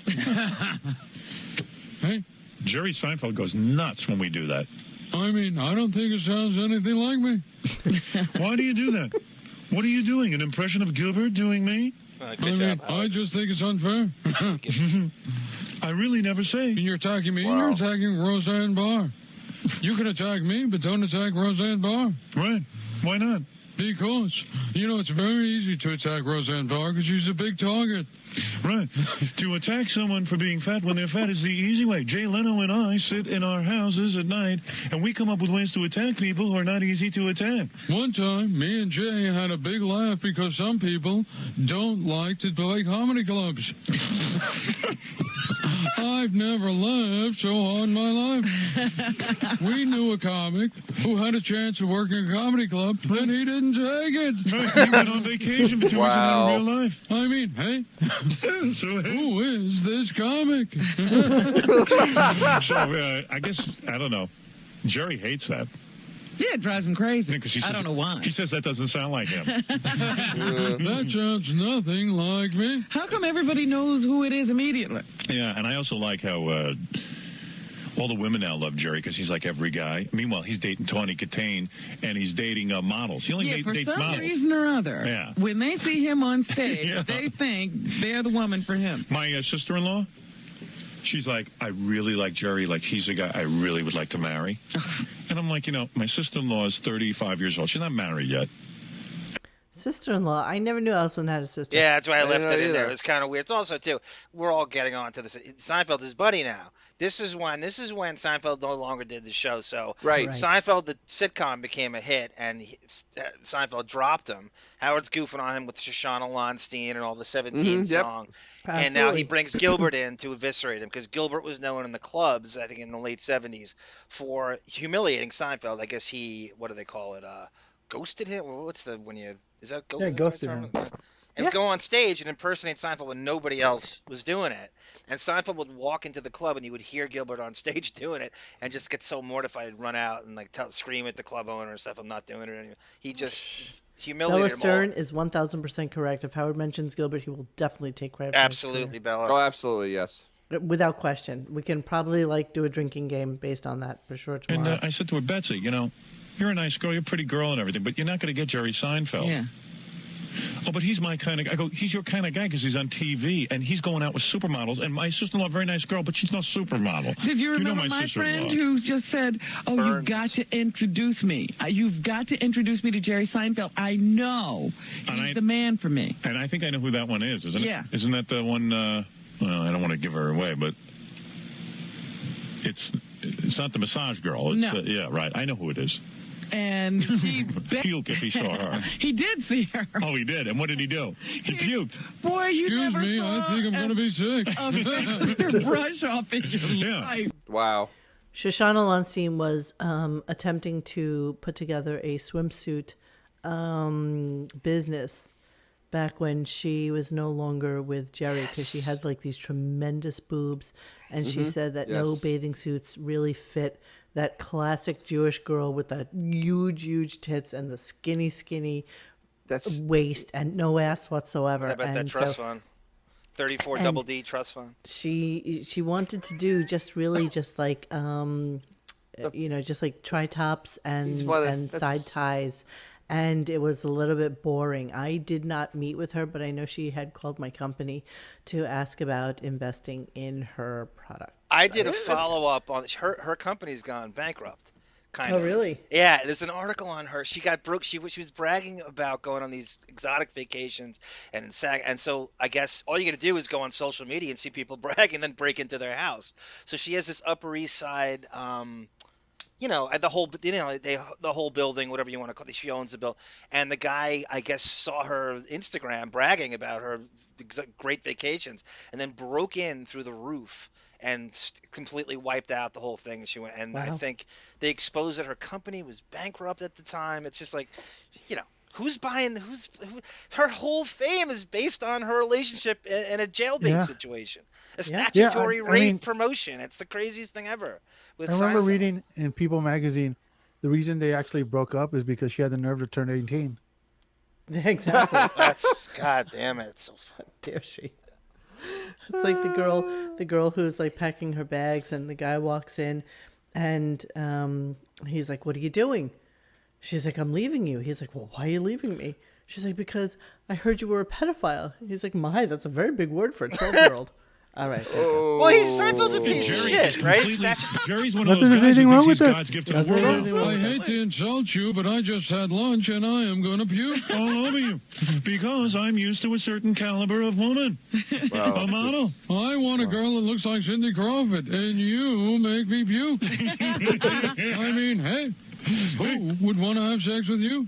Hey, Jerry Seinfeld goes nuts when we do that. I mean, I don't think it sounds anything like me. Why do you do that? What are you doing? An impression of Gilbert doing me? I just think it's unfair. I really never say. You're attacking me. Wow. You're attacking Roseanne Barr. You can attack me, but don't attack Roseanne Barr. Right. Why not? Because, it's very easy to attack Roseanne Barr because she's a big target. Right. To attack someone for being fat when they're fat is the easy way. Jay Leno and I sit in our houses at night, and we come up with ways to attack people who are not easy to attack. One time, me and Jay had a big laugh because some people don't like to play comedy clubs. I've never laughed so hard in my life. We knew a comic who had a chance of working a comedy club, and he didn't take it. He went on vacation, but he wasn't in real life. I mean, hey, who is this comic? So, I guess, I don't know. Jerry hates that. Yeah, it drives him crazy. I don't know why. He says that doesn't sound like him. That sounds nothing like me. How come everybody knows who it is immediately? Yeah, and I also like how all the women now love Jerry because he's like every guy. Meanwhile, he's dating Tawny Katane, and he's dating models. He only dates models. For some reason or other, when they see him on stage, they think they're the woman for him. My sister-in-law, she's like, I really like Jerry. Like, he's a guy I really would like to marry. And I'm like, my sister-in-law is 35 years old. She's not married yet. Sister-in-law. I never knew Alison had a sister. Yeah, that's why I left it in there. It's kind of weird. It's also, too, we're all getting on to this. Seinfeld is buddy now. This is when Seinfeld no longer did the show. So Seinfeld, the sitcom, became a hit, and Seinfeld dropped him. Howard's goofing on him with Shoshana Lonstein and all the 17 song. Absolutely. And now he brings Gilbert in to eviscerate him because Gilbert was known in the clubs, I think in the late 70s, for humiliating Seinfeld. I guess what do they call it? Ghosted him? Is that ghosted? Yeah, ghosted him. And go on stage and impersonate Seinfeld when nobody else was doing it. And Seinfeld would walk into the club and you would hear Gilbert on stage doing it and just get so mortified and run out and scream at the club owner and stuff, I'm not doing it anymore. He just humiliated him. Bella Stern is 1,000% correct. If Howard mentions Gilbert, he will definitely take credit for Absolutely, Bella. Oh, absolutely, yes. Without question. We can probably do a drinking game based on that for sure tomorrow. And I said to her, Betsy, you're a nice girl, you're a pretty girl and everything, but you're not going to get Jerry Seinfeld. Yeah. Oh, but he's my kind of guy. I go, he's your kind of guy because he's on TV, and he's going out with supermodels, and my sister-in-law, very nice girl, but she's no supermodel. Did you remember my friend who just said, you've got to introduce me. You've got to introduce me to Jerry Seinfeld. I know he's the man for me. And I think I know who that one is, isn't it? Yeah. Isn't that the one, well, I don't want to give her away, but it's not the massage girl. It's no. Yeah, right. I know who it is. And he puke if he saw her. He did see her. Oh, he did. And what did he do? He puked. Boy, you Excuse never me, saw I think I'm going to be sick. Mr. Brush off in your life. Wow. Shoshana Lonstein was attempting to put together a swimsuit business back when she was no longer with Jerry because she had like these tremendous boobs, and she said that no bathing suits really fit that classic Jewish girl with the huge tits and the skinny waist and no ass whatsoever. How about that trust fund? 34 double D trust fund. She wanted to do just like just like tri-tops and side ties, and it was a little bit boring. I did not meet with her, but I know she had called my company to ask about investing in her product. I did a follow-up on her company's gone bankrupt. Kind of. Oh, really? Yeah, there's an article on her. She got broke. She was bragging about going on these exotic vacations and so I guess all you got to do is go on social media and see people brag and then break into their house. So she has this Upper East Side the whole building, whatever you want to call it. She owns the building. And the guy, I guess, saw her Instagram bragging about her great vacations and then broke in through the roof and completely wiped out the whole thing. She went, and wow. I think they exposed that her company was bankrupt at the time. It's just like, who's buying? Her whole fame is based on her relationship in a jailbait situation, a statutory rape promotion. It's the craziest thing ever. I remember reading in People magazine, the reason they actually broke up is because she had the nerve to turn 18. Exactly. That's God damn it. It's so fun. Dare she? It's like the girl who's like packing her bags, and the guy walks in, and he's like, "What are you doing?" She's like, "I'm leaving you." He's like, "Well, why are you leaving me?" She's like, "Because I heard you were a pedophile." He's like, "My, that's a very big word for a 12-year-old." All right. Well, Seinfeld's a piece of shit, right? Jerry's one of those guys anything who wrong thinks with he's that. God's gift to the world. I hate to insult you, but I just had lunch and I am going to puke all over you because I'm used to a certain caliber of woman. Wow. A model. I want a girl that looks like Cindy Crawford, and you make me puke. I mean, hey, who would want to have sex with you?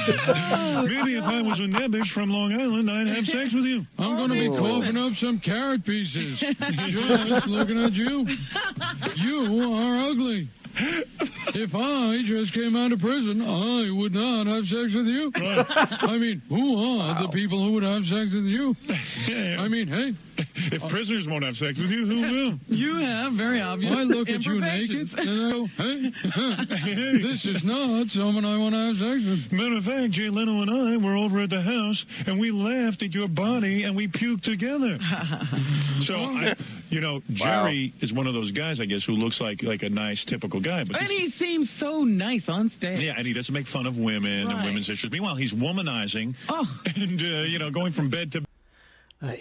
Maybe if I was a nebbish from Long Island, I'd have sex with you. I'm going to be coughing up some carrot pieces. Just looking at you. You are ugly. If I just came out of prison, I would not have sex with you. I mean, who are the people who would have sex with you? I mean, hey. If prisoners won't have sex with you, who will? You have very obvious I look at you naked and I go, hey, this is not someone I want to have sex with. Matter of fact, Jay Leno and I were over at the house, and we laughed at your body, and we puked together. So, Jerry is one of those guys, I guess, who looks like a nice, typical guy. And he seems so nice on stage. Yeah, and he doesn't make fun of women and women's issues. Meanwhile, he's womanizing and, going from bed to bed.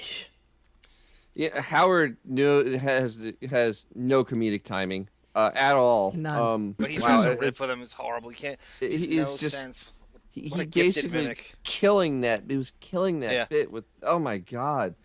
Yeah, Howard has no comedic timing at all. None. But he's trying to rip with him. It's horrible. He can't. No sense. He basically killing that. He was killing that bit with. Oh my God.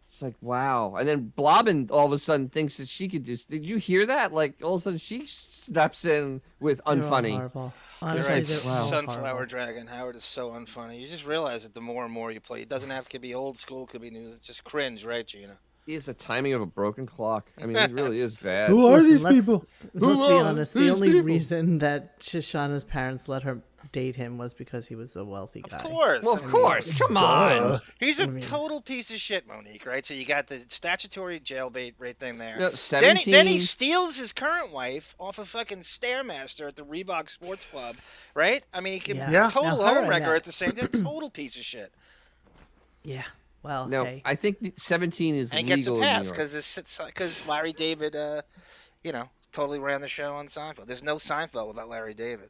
It's like, wow. And then Blobbin all of a sudden thinks that she could do. Did you hear that? Like, all of a sudden she steps in with unfunny. Honestly, right. Sunflower Dragon. Howard is so unfunny. You just realize that the more and more you play, it doesn't have to be old school, it could be new. It's just cringe, right, Gina? He has the timing of a broken clock. I mean, it really is bad. Who are these people? Let's be honest. The only reason that Shoshana's parents let her date him was because he was a wealthy guy. Of course. Well, of course. Come on. He's a total piece of shit, Monique, right? So you got the statutory jailbait right thing there. No, 17... then he steals his current wife off a fucking Stairmaster at the Reebok Sports Club, right? I mean, he can total homewrecker at the same time. Total piece of shit. Yeah. Well, no, hey. I think 17 is and legal gets a pass because Larry David, totally ran the show on Seinfeld. There's no Seinfeld without Larry David.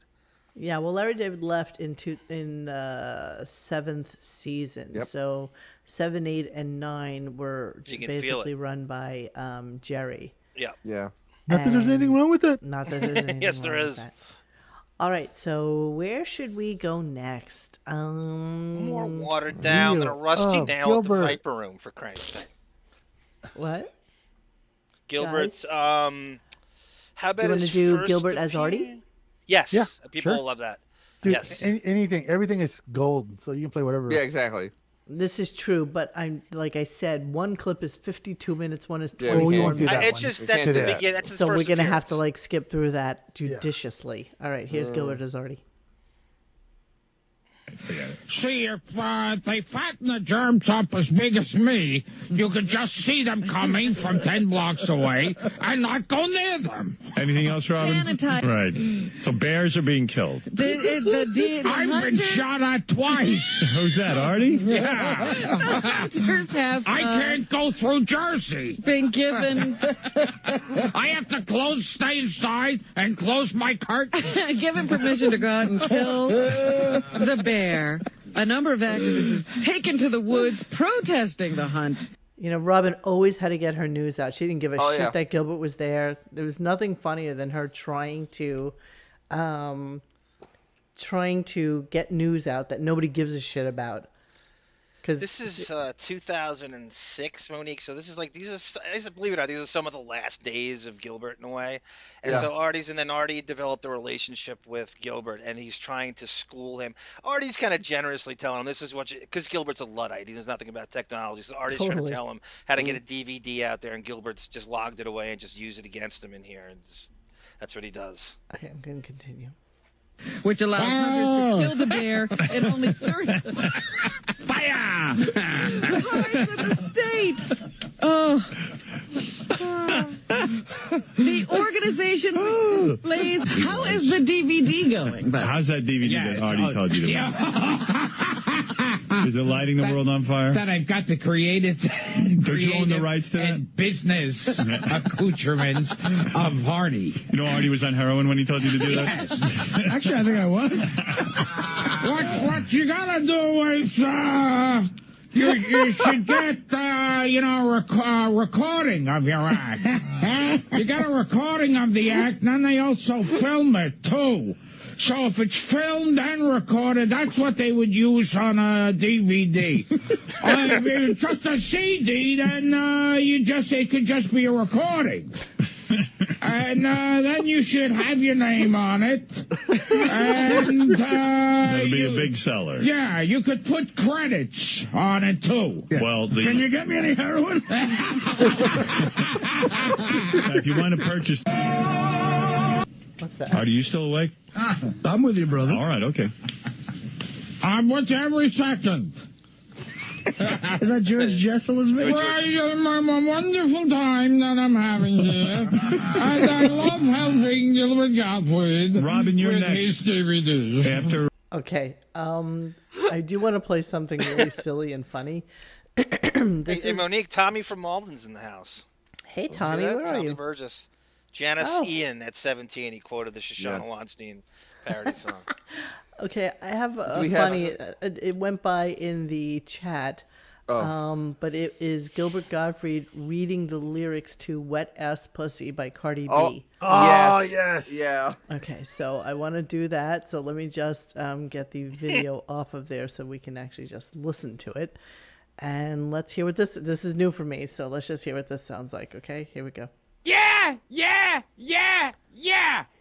Yeah, well, Larry David left in the 7th season, so 7, 8, and 9 were basically run by Jerry. Yeah. Yeah. Not that there's anything wrong with that. Not that there's anything yes, there wrong is. With that. All right, so where should we go next? More watered down than a rusty nail at the Viper Room, for Christ's sake. What? Gilbert's. How about do you want to do Gilbert as Artie? Yes. Yeah, people sure. love that. Dude, yes. Everything is gold, so you can play whatever. Yeah, exactly. This is true, but like I said, one clip is 52 minutes, one is 24 we minutes. won't do that It's one. just that's the beginning. That's his so first we're gonna have appearance. to skip through that judiciously. All right, here's Gilbert as Artie. Forget it. See, if they fatten the germs up as big as me, you could just see them coming from 10 blocks away and not go near them. Anything else, Robin? Sanitize. Right. So bears are being killed. I've been shot at twice. Who's that, Artie? Yeah. Hunters have. I can't go through Jersey. Been given. I have to stay inside and close my curtain. Given permission to go out and kill the bear. A number of activists taken to the woods protesting the hunt. You know, Robin always had to get her news out. She didn't give a shit yeah. that Gilbert was there. There was nothing funnier than her trying to get news out that nobody gives a shit about. This is 2006, Monique. So this is like believe it or not, these are some of the last days of Gilbert in a way. And so Artie developed a relationship with Gilbert, and he's trying to school him. Artie's kind of generously telling him this is what because Gilbert's a Luddite. He knows nothing about technology. So Artie's trying to tell him how to get a DVD out there, and Gilbert's just logged it away and just used it against him in here. And that's what he does. Okay, I'm going to continue. Which allows hunters to kill the bear in only 30 Fire! parts of the state. Oh. The organization displays. How is the DVD going? How's that DVD that Artie told you to make? Is it lighting the world on fire? That I've got the creative Don't you own the rights to that? and business accoutrements of Hardy. You know Artie was on heroin when he told you to do that? Actually, I think I was. What you gotta do is, you should get, recording of your act. You get a recording of the act, and then they also film it, too. So if it's filmed and recorded, that's what they would use on a DVD. If it's just a CD, then it could just be a recording. And then you should have your name on it. And that'll be a big seller. Yeah, you could put credits on it too. Yeah. Well, Can you get me any heroin? If you want to purchase. What's that? Are you still awake? I'm with you, brother. All right, okay. I'm with you every second. Is that George Jessel's video? Well, a wonderful time that I'm having here. And I love helping Gilbert Gottfried Robin, you're with next. his DVDs. After. Okay. I do want to play something really silly and funny. Hey, Monique, Tommy from Malden's in the house. Hey, Tommy, where are Tommy you? Burgess. Janice Ian at 17. He quoted the Shoshana Weinstein parody song. Okay, I have a funny. It went by in the chat, but it is Gilbert Gottfried reading the lyrics to "Wet Ass Pussy" by Cardi B. Yes. Yeah. Okay, so I want to do that. So let me just get the video off of there so we can actually just listen to it, and let's hear what this is new for me. So let's just hear what this sounds like. Okay, here we go.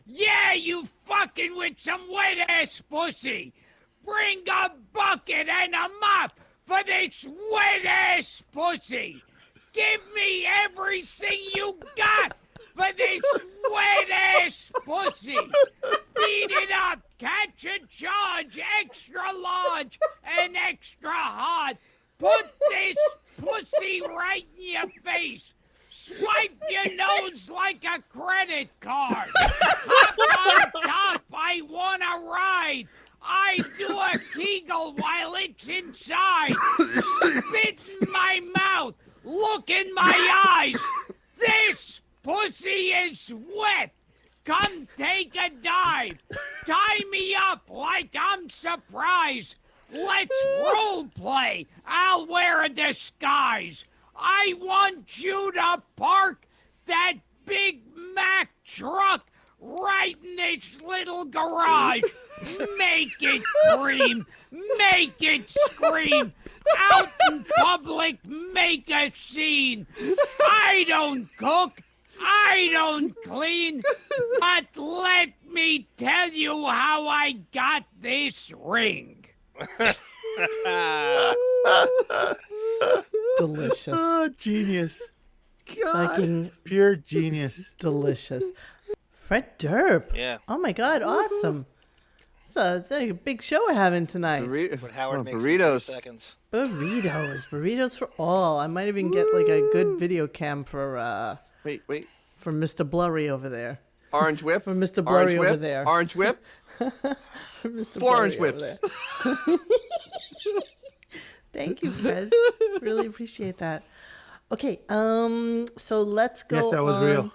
Yeah, you fucking with some wet-ass pussy. Bring a bucket and a mop for this wet-ass pussy. Give me everything you got for this wet-ass pussy. Beat it up, catch a charge, extra large and extra hard. Put this pussy right in your face. Swipe your nose like a credit card. Hop on top, I wanna ride. I do a Kegel while it's inside. Spit in my mouth, look in my eyes. This pussy is wet. Come take a dive. Tie me up like I'm surprised. Let's role play. I'll wear a disguise. I want you to park that Big Mac truck right in this little garage. Make it scream. Make it scream. Out in public, make a scene. I don't cook. I don't clean. But let me tell you how I got this ring. Delicious. Oh, genius. Fucking pure genius. Delicious. Fred Durp. Yeah. Oh my God, awesome. It's a big show we're having tonight. What Howard makes in burritos. 30 seconds. Burritos for all. I might even get like a good video cam for wait for Mr. Blurry over there. Orange whip for Mr. Blurry over there. Orange whip. For Mr. 4 orange Blurry over whips. there. Thank you, Fred. Really appreciate that. Okay, so let's go. Yes, that was real.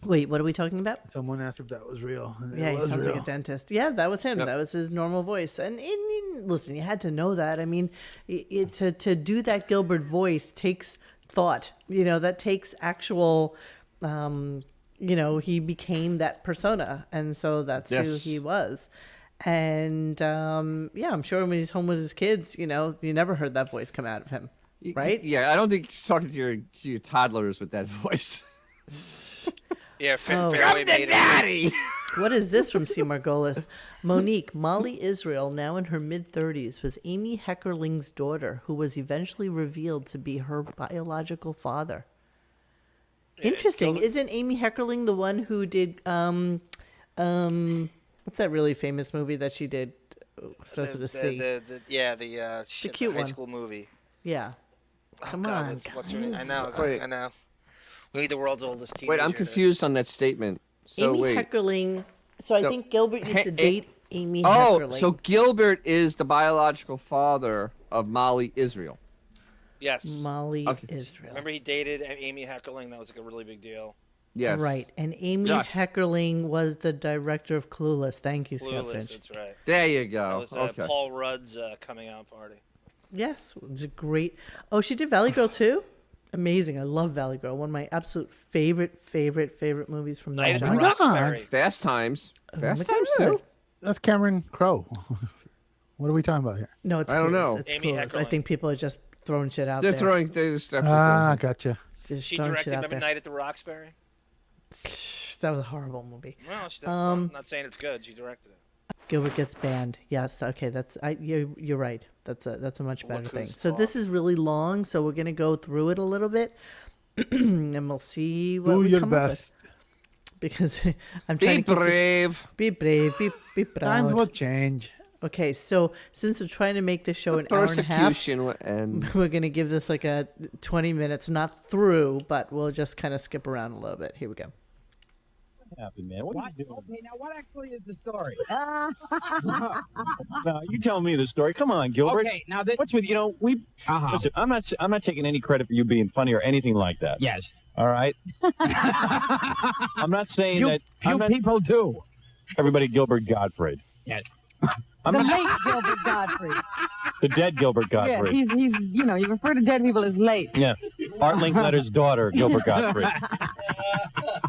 Wait, what are we talking about? Someone asked if that was real. Yeah, he sounds like a dentist. Yeah, that was him. Yep. That was his normal voice. And listen, you had to know that. I mean, to do that Gilbert voice takes thought. That takes actual. He became that persona, and so that's who he was. And I'm sure when he's home with his kids, you never heard that voice come out of him, right? Yeah, I don't think he's talking to your toddlers with that voice. Yeah, Come to daddy. What is this from C. Margolis? Monique, Molly Israel, now in her mid-30s, was Amy Heckerling's daughter, who was eventually revealed to be her biological father. Interesting. Isn't Amy Heckerling the one who did what's that really famous movie that she did? Starts with a C. The cute high one. school movie. Yeah. Come on. What's her name? I know. Wait. I know. We need the world's oldest teenager. Wait, I'm confused on that statement. So Amy wait. Heckerling. So I think Gilbert used to date Amy Heckerling. Oh, so Gilbert is the biological father of Molly Israel. Yes. Molly Israel. Remember he dated Amy Heckerling? That was like a really big deal. Yes. Right. And Amy Heckerling was the director of Clueless. Thank you, Scott Clueless, Finch. that's right. There you go. That was Paul Rudd's coming out party. Yes, it was a great. Oh, she did Valley Girl too. Amazing. I love Valley Girl. One of my absolute favorite movies from that genre. Fast Times. Fast my Times God. too. That's Cameron Crowe. What are we talking about here? No, it's I don't Clueless. know. It's Amy Clueless. I Heckerling. think people are just throwing shit out They're there. throwing stuff. Gotcha. Just She throwing directed shit out Remember there. Night at the Roxbury? That was a horrible movie. Well, I'm not saying it's good. She directed it. Gilbert gets banned. Yes. Okay. You're right. That's a much better Look thing. who's So this is really long. So we're gonna go through it a little bit, and we'll see what Do we your come up best. with. Because I'm Be trying to keep this- brave. Be brave. Be proud. Times will change. Okay. So since we're trying to make this show an hour and a half, Persecution will end. we're gonna give this like a 20 minutes, not through, but we'll just kind of skip around a little bit. Here we go. Happened, man. What are you doing? Okay, now what actually is the story? No, you tell me the story. Come on, Gilbert. Okay, now this. What's with we? Listen, I'm not taking any credit for you being funny or anything like that. Yes. All right. I'm not saying that. Few people do. Everybody, Gilbert Gottfried. Yes. I'm The not, late Gilbert Gottfried. the dead Gilbert Yes, Gottfried. he's you refer to dead people as late. Yeah. Art Linkletter's daughter, Gilbert Gottfried.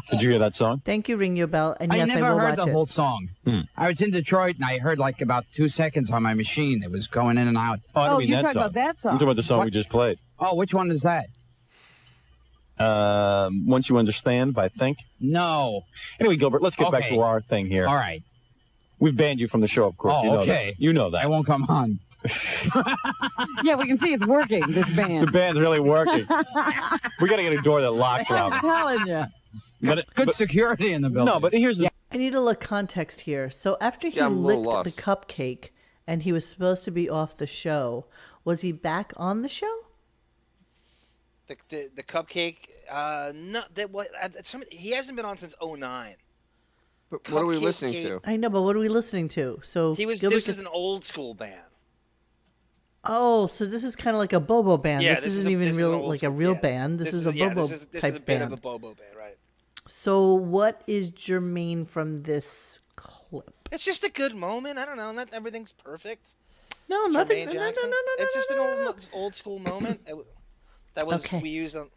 Did you hear that song? Thank you, Ring Your Bell, and I yes, I never will heard watch the it. whole song. Hmm. I was in Detroit and I heard like about 2 seconds on my machine. It was going in and out. Oh, I don't mean you're that talking song. about that song. I'm talking about the song What? we just played. Oh, which one is that? Once You Understand by Think. No. Anyway, Gilbert, let's get back Okay. to our thing here. All right. We've banned you from the show, of course. Oh, you know okay. That. You know that. I won't come on. Yeah, we can see it's working, this The band. band's really working. We got to get a door that locks I'm up. telling you. Good security in the building. No, but here's the. I need a little context here. So after he Yeah, I'm a little licked the lost. cupcake and he was supposed to be off the show, was he back on the show? The cupcake. No, that what? He hasn't been on since '09. But what are we Cupcake listening Gate. to? I know, but what are we listening to? So He was. Gilbert This is gets- an old school band. Oh, so this is kind of like a Bobo band. Yeah, this this is isn't a- even this is real an old like a school- real yeah. band. This is a Bobo this type is a bit band. of a Bobo band, right? So what is germane from this clip? It's just a good moment. I don't know. Not everything's perfect. No, nothing. Jermaine No, Jackson. It's just an old school moment. That was Okay. we used on.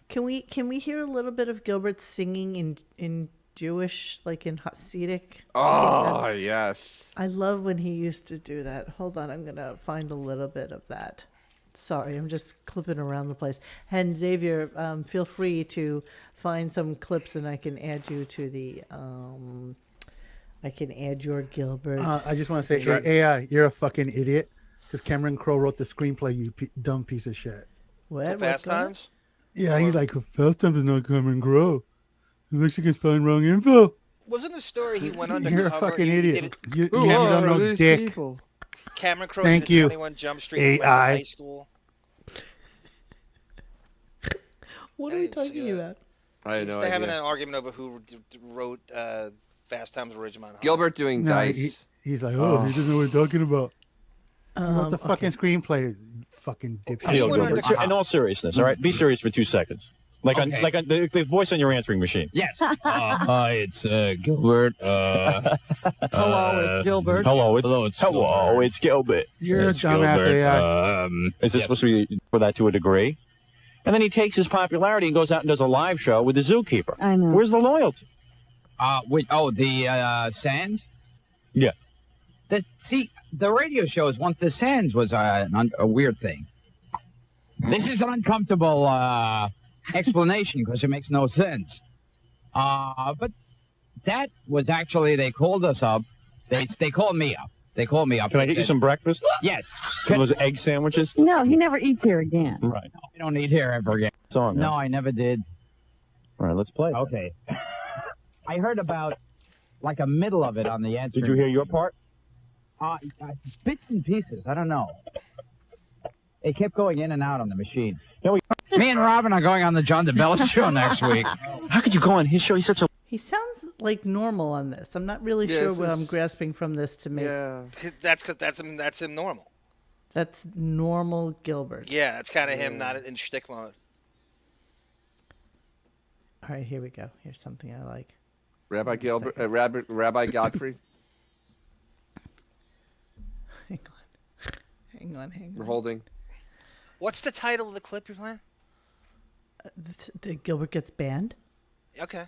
Can we hear a little bit of Gilbert singing in Jewish, like in Hasidic? Oh, yes. I love when he used to do that. Hold on, I'm gonna find a little bit of that. Sorry, I'm just clipping around the place. And Xavier, feel free to find some clips, and I can add you to the. I can add your Gilbert. I just want to say, hey, AI, you're a fucking idiot. Because Cameron Crowe wrote the screenplay, you dumb piece of shit. What? Fast Times. Yeah, he's like, Fast Times is not Cameron Crowe. The Mexican spelling wrong info. Wasn't the story he went undercover? You're a fucking idiot. You Who don't are know these dick. people? Camera crew Thank to you. 21 Jump Street and went to AI. high school. What are we talking about? I had no They're having idea. an argument over who wrote Fast Times at Ridgemont High. Gilbert doing No, dice. he's like, oh, he doesn't know what we're talking about. What the fucking Okay. screenplay? Fucking dipshit. He went undercover. In all seriousness, all right, be serious for 2 seconds. Like on the voice on your answering machine. Yes. Hi, it's Gilbert. Hello, it's Gilbert. Hello, it's Gilbert. You're a It's dumbass Gilbert. AI. Is this supposed to be for that to a degree? And then he takes his popularity and goes out and does a live show with the zookeeper. I know. Where's the loyalty? The Sands? Yeah. The radio shows once the Sands was a weird thing. This is an uncomfortable explanation because it makes no sense. But that was actually, they called us up. They called me up. They called me up. Can I get you some breakfast? Yes. Some of those egg sandwiches? No, he never eats here again. Right. I don't eat here ever again. Song. No, huh? I never did. All right, let's play. Okay. I heard about like a middle of it on the answer. Did you hear your part? Bits and pieces. I don't know. It kept going in and out on the machine. No, Me and Robin are going on the John DeBella show next week. How could you go on his show? He's such a... He sounds like normal on this. I'm not really sure what I'm grasping from this to make. Yeah. That's because that's him normal. That's normal Gilbert. Yeah, that's kind of him, not in shtick mode. All right, here we go. Here's something I like. Rabbi Gilbert, Rabbi Gottfried. Hang on. We're holding. What's the title of the clip you're playing? The Gilbert gets banned. Okay.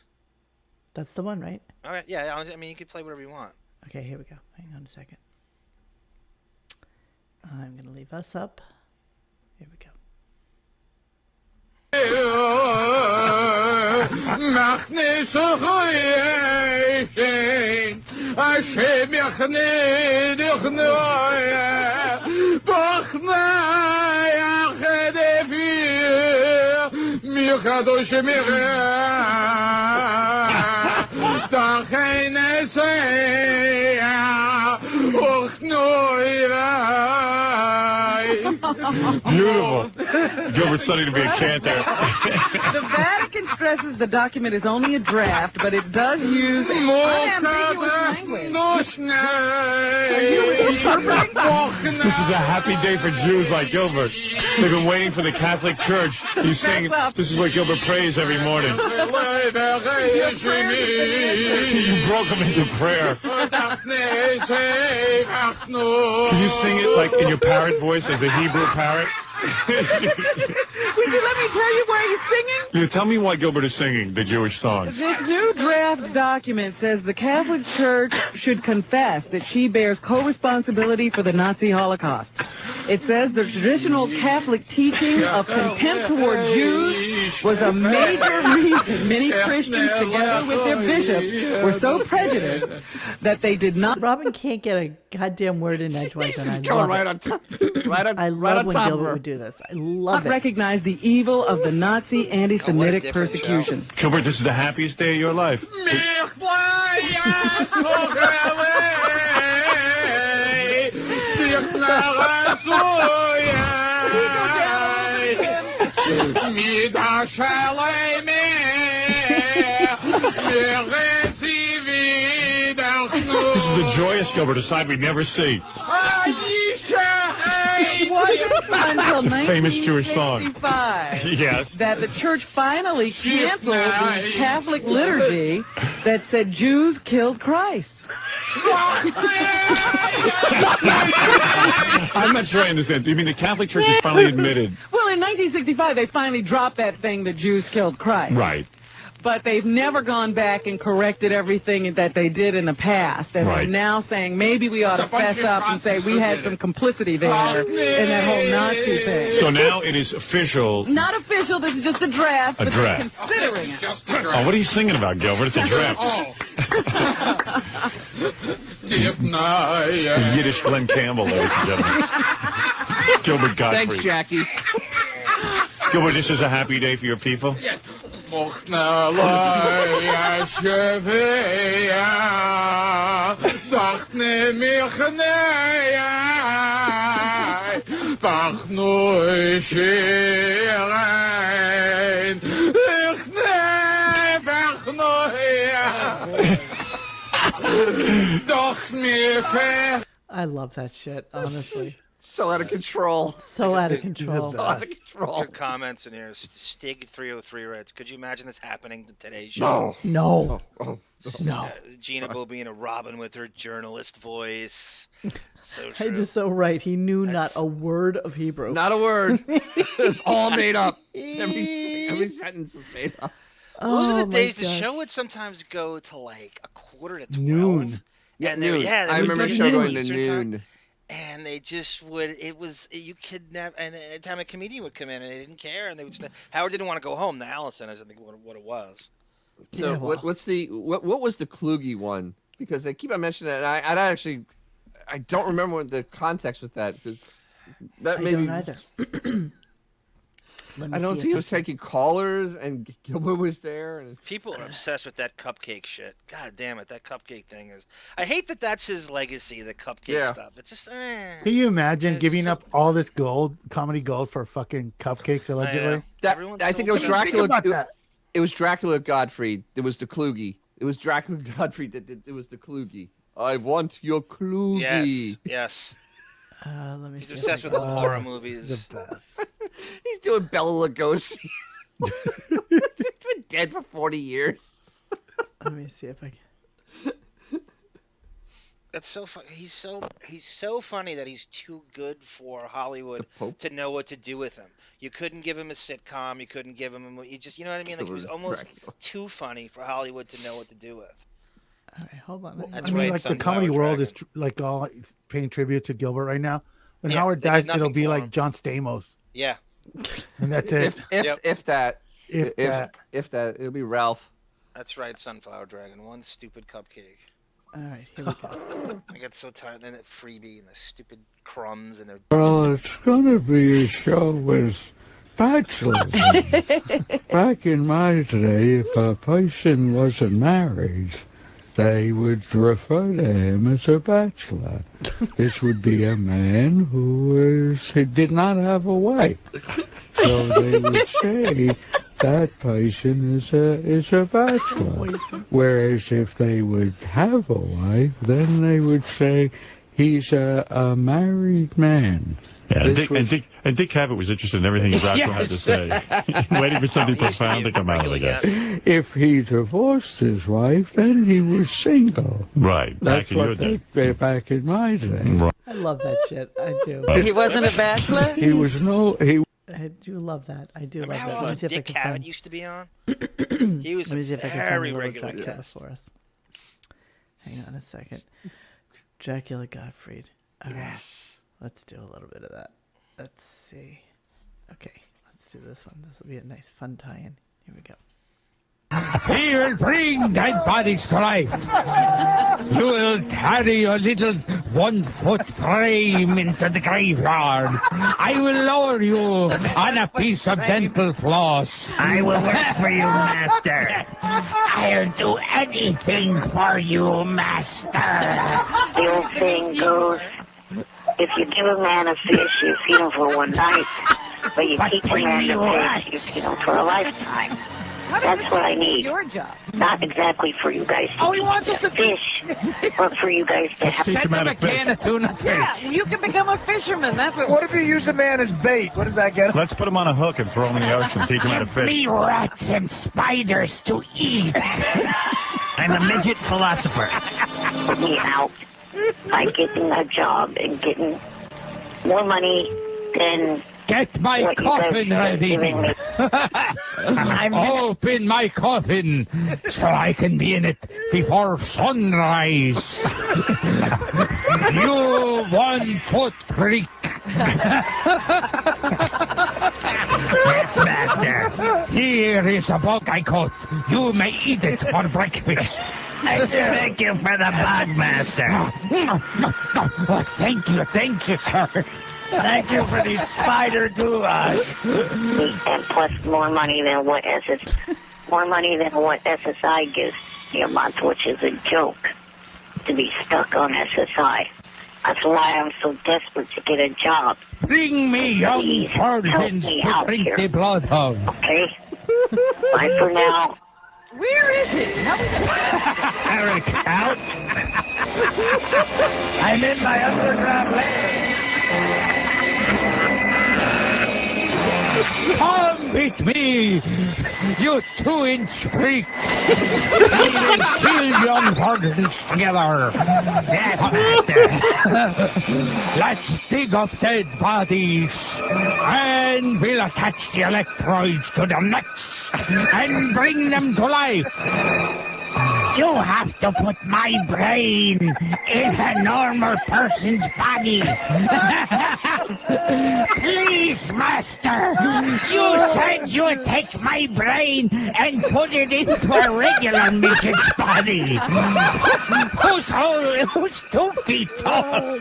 That's the one, right? All right. Yeah. I mean, you can play whatever you want. Okay, here we go. Hang on a second. I'm going to leave us up. Here we go. Beautiful. Gilbert's studying to be a cantor. The Vatican stresses the document is only a draft, but it does use unambiguous language. This is a happy day for Jews like Gilbert. They've been waiting for the Catholic Church. He's saying this is what Gilbert prays every morning. You broke him into prayer. Can you sing it like in your parrot voice, like the Hebrew parrot? Will you let me tell you why he's singing? Yeah, tell me why Gilbert is singing the Jewish songs. This new draft document says the Catholic Church should confess that she bears co-responsibility for the Nazi Holocaust. It says the traditional Catholic teaching of contempt toward Jews was a major reason many Christians, together with their bishops, were so prejudiced that they did not... Robin can't get a goddamn word in edgewise, and I He's going love right it. on top. I love when top of Gilbert her. would do this. I love it. recognize the evil of the Nazi anti-Semitic persecution. Gilbert, this is the happiest day of your life. This is the joyous Gilbert, a side we never see. It wasn't until Famous Jewish song. 1965 Yes. that the church finally canceled the Catholic liturgy that said Jews killed Christ. I'm not sure I understand. You mean the Catholic Church has finally admitted? Well, in 1965, they finally dropped that thing that Jews killed Christ. Right. But they've never gone back and corrected everything that they did in the past. And Right. they're now saying maybe we ought to fess up and say we had some complicity there in that whole Nazi thing. So now it is official. Not official, this is just a draft. A but draft. they're considering it. Oh, what are you singing about, Gilbert? It's a draft. The Yiddish Glenn Campbell, ladies and gentlemen. Gilbert Gottfried. Thanks, Jackie. Gilbert, this is a happy day for your people? I love that shit, honestly. So out of control. So out of control. So out of control. Good comments in here. Stig 303 writes, could you imagine this happening to today's show? No. No. Gina Bo being a Robin with her journalist voice. So true. Ed is so right. He knew not a word of Hebrew. Not a word. It's all made up. Every sentence was made up. Those are the days the gosh. show would sometimes go to like 11:45 to 12. Noon. Yeah, And they would- noon. yeah, they I would remember do the show going to Eastern time. noon. And they just would, you could never, and any time a comedian would come in and they didn't care, and they would, Howard didn't want to go home. The Allison, I think what it was. So Yeah, well. what was the Kluge one? Because they keep on mentioning it, and I don't remember what the context with that, because that I maybe don't either. Let me I don't see think if he was taking callers, and Gilbert was there. And People are obsessed with that cupcake shit. God damn it, that cupcake thing is. I hate that that's his legacy, the cupcake stuff. It's just. Can you imagine giving up all this comedy gold for fucking cupcakes, allegedly? I think it was Dracula. It was Dracula Gottfried. It was the Kluge. It was Dracula Gottfried that did. It was the Kluge. I want your Kluge. Yes. Let me He's see. obsessed with horror movies. The best. He's doing Bela Lugosi. He's been dead for 40 years. Let me see if I can. That's so funny. He's so funny that he's too good for Hollywood to know what to do with him. You couldn't give him a sitcom. You couldn't give him. You just, you know what I mean? Like he was almost too funny for Hollywood to know what to do with. All right, hold on. That's I mean, right, like the Sunflower comedy world Dragon. is like all it's paying tribute to Gilbert right now. When Yeah, Howard they did dies, nothing it'll be for like him. John Stamos, Yeah. and that's it. If that, If that. it'll be Ralph. That's right, Sunflower Dragon. One stupid cupcake. All right, here we go. I get so tired. Then that freebie and the stupid crumbs and their. Well, it's going to be a show with bachelors. Back in my day, if a person wasn't married, they would refer to him as a bachelor. This would be a man who did not have a wife. So they would say that person is a bachelor. Whereas if they would have a wife, then they would say he's a married man. Yeah, This and Dick Cavett was interested in everything Groucho had to say, waiting for something profound to come out of the guy. If he divorced his wife, then he was single. Right, That's back in your what day. back in my day. Right. I love that shit. I do. He wasn't a bachelor? He was I do love that. I do love Remember that. how Let me see if I Dick can Cavett find. used to be on? He was Let me a see if I can find a very little regular Dracula guest. for us. Hang on a second. Dracula Gottfried. Okay. Yes. Let's do a little bit of that. Let's see. Okay, let's do this one. This will be a nice fun tie-in. Here we go. He will bring dead bodies to life. You will carry your little 1-foot frame into the graveyard. I will lower you on a piece of dental floss. I will work for you, master. I'll do anything for you, master. The old saying goes, if you give a man a fish, you feed him for one night. But you teach a man to fish, you feed him for a lifetime. That's what I need. Your job. Not exactly for you guys to he wants us to fish, but for you guys to have Send him a can of tuna fish. Yeah, you can become a fisherman. That's what if you use a man as bait? What does that get? Let's put him on a hook and throw him in the ocean, teach him how to Give fish. me rats and spiders to eat. I'm a midget philosopher. put me out by getting a job and getting more money than Get my what you guys coffin are ready. giving me. Open my coffin so I can be in it before sunrise. You 1-foot freak. Yes, master. Here is a bug I caught. You may eat it for breakfast. Thank you for the bug, master. Oh, thank you, sir. Thank you for the spider goulash. And plus more money than what as it's more money than what SSI gives me a month, which is a joke to be stuck on SSI. That's why I'm so desperate to get a job. Bring me young Please help virgins me to out drink here. the blood of. Okay? Bye for now. Where is it? Eric, out. I'm in my underground lair. Come with me, you 2-inch freak. We will kill young virgins together. Yes, master. Let's dig up dead bodies, and we'll attach the electrodes to their necks and bring them to life. You have to put my brain in a normal person's body. Please, master. You said you'd take my brain and put it into a regular midget's body. Who's 2 feet tall?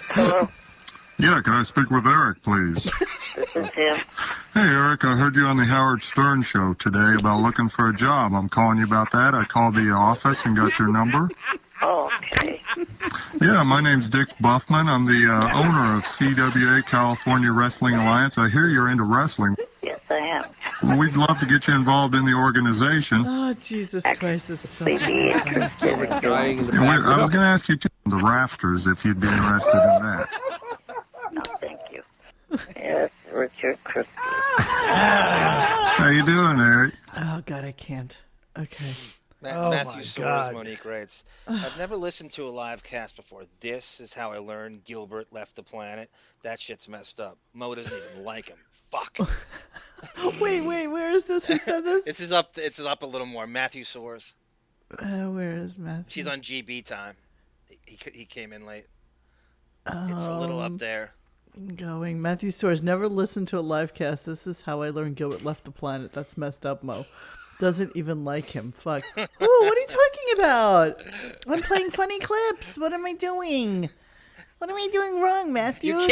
Hello? Yeah, can I speak with Eric, please? This is him. Hey, Eric, I heard you on the Howard Stern show today about looking for a job. I'm calling you about that. I called the office and got your number. Oh, okay. Yeah, my name's Dick Buffman. I'm the owner of CWA California Wrestling Alliance. I hear you're into wrestling. Yes, I am. We'd love to get you involved in the organization. Oh, Jesus Christ, this is so Yeah, I was going to ask you to the rafters if you'd be interested in that. No, thank you. Yes, Richard Christie. How you doing, Eric? Oh, God, I can't. Okay. Matthew Soares, Monique writes, I've never listened to a live cast before. This is how I learned Gilbert left the planet. That shit's messed up. Mo doesn't even like him. Fuck. Wait, where is this? Who said this? It's up a little more. Matthew Soares. Where is Matthew? She's on GB time. He came in late. It's a little up there. Going. Matthew Soares, never listened to a live cast. This is how I learned Gilbert left the planet. That's messed up, Mo. Doesn't even like him. Fuck. Ooh, what are you talking about? I'm playing funny clips. What am I doing? What am I doing wrong, Matthew? You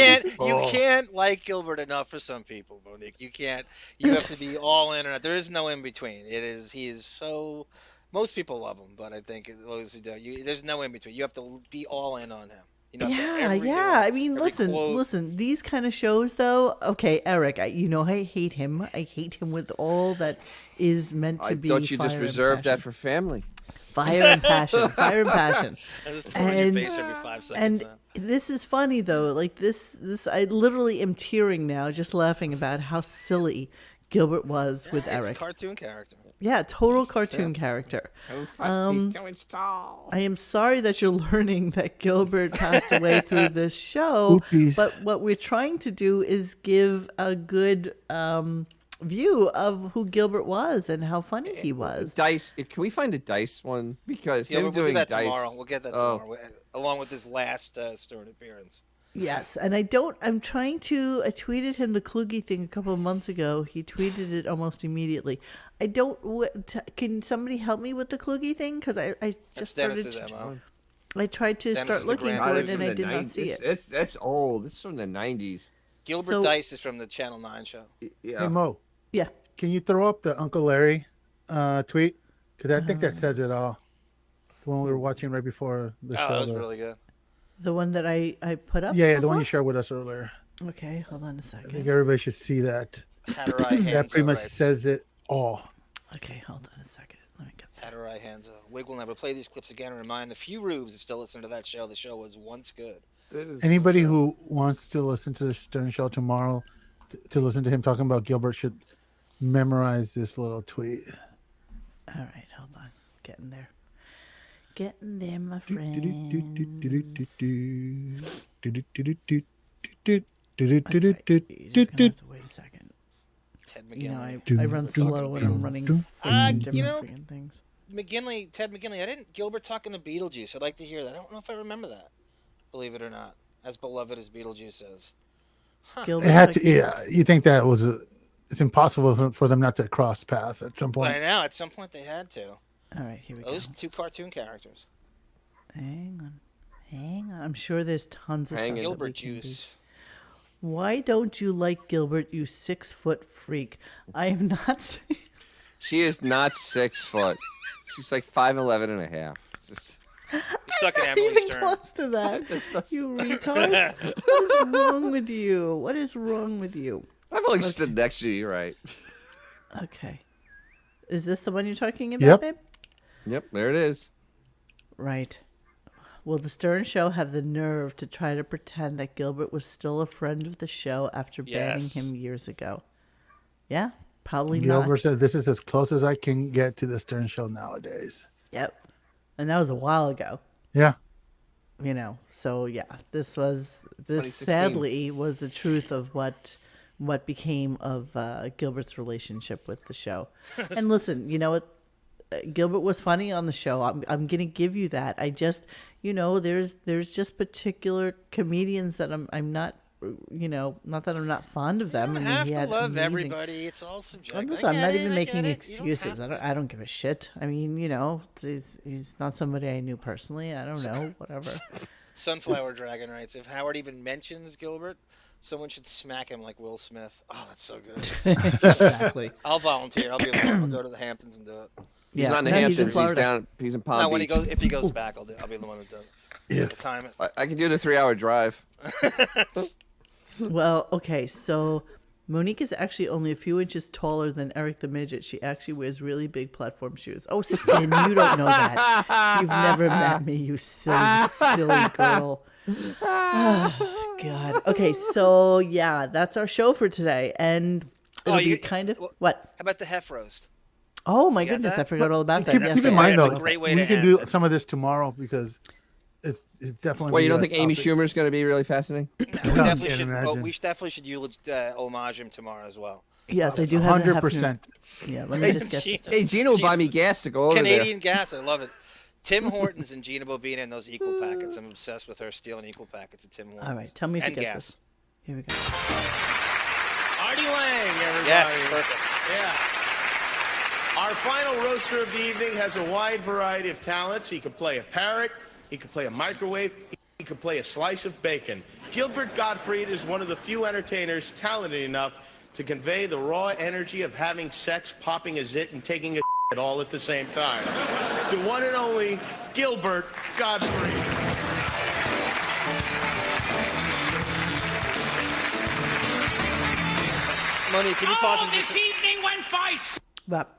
can't like Gilbert enough for some people, Monique. You can't. You have to be all in or out. There is no in between. He is so. Most people love him, but I think those who don't, there's no in between. You have to be all in on him. You know, yeah. I mean, listen. These kind of shows, though. Okay, Eric. I hate him. I hate him with all that is meant to be. I thought you just reserved that for family. Fire and passion. Fire and passion. I just throw in your face every 5 seconds. And this is funny though. Like this. I literally am tearing now, just laughing about how silly Gilbert was with Eric. He's a cartoon character. Yeah, total cartoon character. He's so tall. I am sorry that you're learning that Gilbert passed away through this show. Oopies. But what we're trying to do is give a good view of who Gilbert was and how funny he was. Dice. Can we find a Dice one? Because we'll do that Dice tomorrow. We'll get that tomorrow, along with his last Stern appearance. Yes, and I tweeted him the Kluge thing a couple of months ago. He tweeted it almost immediately. Can somebody help me with the Kluge thing? Because I just started. I tried to start looking for it and I did not see it. That's old. It's from the 90s. Gilbert Dice is from the Channel 9 show. Yeah. Hey, Mo. Yeah. Can you throw up the Uncle Larry tweet? Because I think that says it all. The one we were watching right before the show. Oh, that was really good. The one that I put up? Yeah, the one you shared with us earlier. Okay, hold on a second. I think everybody should see that. That pretty much says it all. Okay, hold on a second. Let me get Hatterai Hanzo. Wig will never play these clips again and remind the few rubes that still listen to that show. The show was once good. Anybody who wants to listen to the Stern Show tomorrow, to listen to him talking about Gilbert, should memorize this little tweet. All right, hold on. Getting there. Getting there, my friend. Wait a second. Ted McGinley. I run slow when I'm running different things. Ted McGinley. I didn't Gilbert talking to Beetlejuice. I'd like to hear that. I don't know if I remember that. Believe it or not, as beloved as Beetlejuice is. It had to. Yeah, you think that was it's impossible for them not to cross paths at some point. But I know at some point they had to. All right, here we go. Those two cartoon characters. Hang on. I'm sure there's tons of stuff. Gilbert Juice. Why don't you like Gilbert, you 6-foot freak? I am not. She is not 6 foot. She's like 5'11" and a half. Just... You're stuck in Emily Even Stern. close to that. You retard. What is wrong with you? What is wrong with you? I've only stood next to you, right? Okay. Is this the one you're talking about, babe? Yep, there it is. Right. Will the Stern Show have the nerve to try to pretend that Gilbert was still a friend of the show after banning him years ago? Yeah, probably not. Gilbert said, "This is as close as I can get to the Stern Show nowadays." Yep. And that was a while ago. Yeah. You know, so yeah, this sadly was the truth of what became of Gilbert's relationship with the show. And listen, you know what? Gilbert was funny on the show. I'm gonna give you that. I just, you know, there's just particular comedians that I'm not, you know, not that I'm not fond of them. You don't have to love everybody. It's all subjective. Listen, I'm not even making excuses. I don't give a shit. I mean, you know, he's not somebody I knew personally. I don't know, whatever. Sunflower Dragon writes, if Howard even mentions Gilbert, someone should smack him like Will Smith. Oh, that's so good. Exactly. I'll volunteer. I'll go to the Hamptons and do it. He's not in the Hamptons. He's down. He's in Palm Beach. If he goes back, I'll be the one that does it. Yeah. Time it. I can do the 3-hour drive. Well, okay, so Monique is actually only a few inches taller than Eric the Midget. She actually wears really big platform shoes. Oh, Sin, you don't know that. You've never met me, you silly girl. Oh, God. Okay, so yeah, that's our show for today. And it'll be kind of... What? How about the Hef Roast? Oh, my goodness, I forgot all about that. Keep in mind, though, great way we to can end do it. some of this tomorrow because it's definitely... Well, you don't think Amy Schumer's going to be really fascinating? We definitely should homage him tomorrow as well. Yes, I do have 100%. Yeah, let me just get this. Hey, Gina will buy me gas to go over Canadian there. gas, I love it. Tim Hortons and Gina Bobina and those equal packets. I'm obsessed with her stealing equal packets of Tim Hortons. All right, tell me if you and get gas. this. Here we go. Artie Lang, everybody. Yes, perfect. Yeah. Our final roaster of the evening has a wide variety of talents. He could play a parrot. He could play a microwave. He could play a slice of bacon. Gilbert Gottfried is one of the few entertainers talented enough to convey the raw energy of having sex, popping a zit, and taking a shit all at the same time. The one and only Gilbert Gottfried. Monique, can you pause this evening went by. But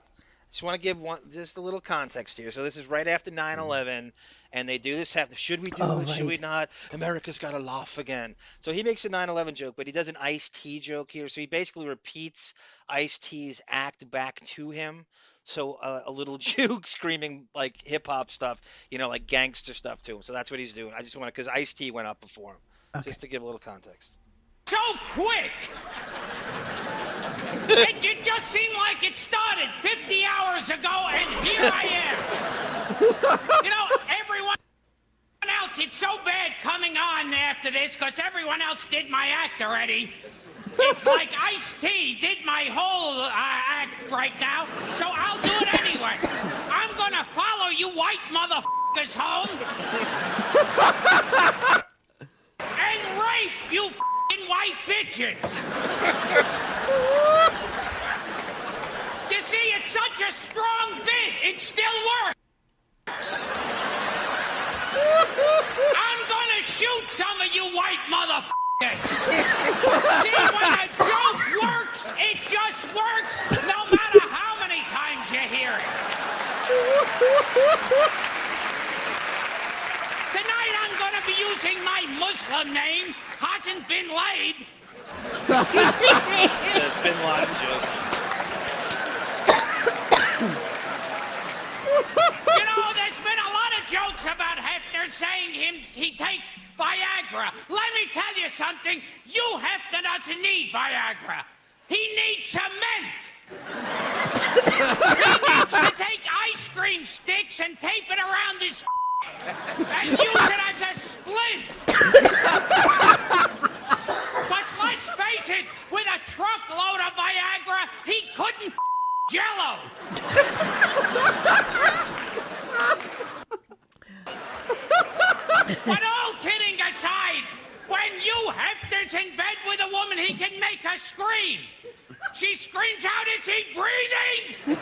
just want to give just a little context here. So this is right after 9/11, and they do this. Should we do it? Right. Should we not? America's got to laugh again. So he makes a 9/11 joke, but he does an Ice-T joke here. So he basically repeats Ice-T's act back to him. So a little juke screaming like hip hop stuff, you know, like gangster stuff to him. So that's what he's doing. I just want to, because Ice-T went up before him, just to give a little context. So quick! It just seemed like it started 50 hours ago, and here I am. You know, everyone else, it's so bad coming on after this, because everyone else did my act already. It's like Ice-T did my whole act right now, so I'll do it anyway. I'm gonna follow you white motherfuckers home and rape you white bitches. You see, it's such a strong bit, it still works. I'm gonna shoot some of you white motherfuckers. See, when a joke works, it just works, no matter how many times you hear it. Tonight I'm gonna be using my Muslim name, hasn't been laid. It's Bin Laden joke. You know, there's been a lot of jokes about Hefner saying he takes Viagra. Let me tell you something. You Hefner doesn't need Viagra. He needs cement. He needs to take ice cream sticks and tape it around his and use it as a splint. But let's face it, with a truckload of Viagra, he couldn't Jello. But all kidding aside, when you Hefner's in bed with a woman a scream. She screams out, is he breathing?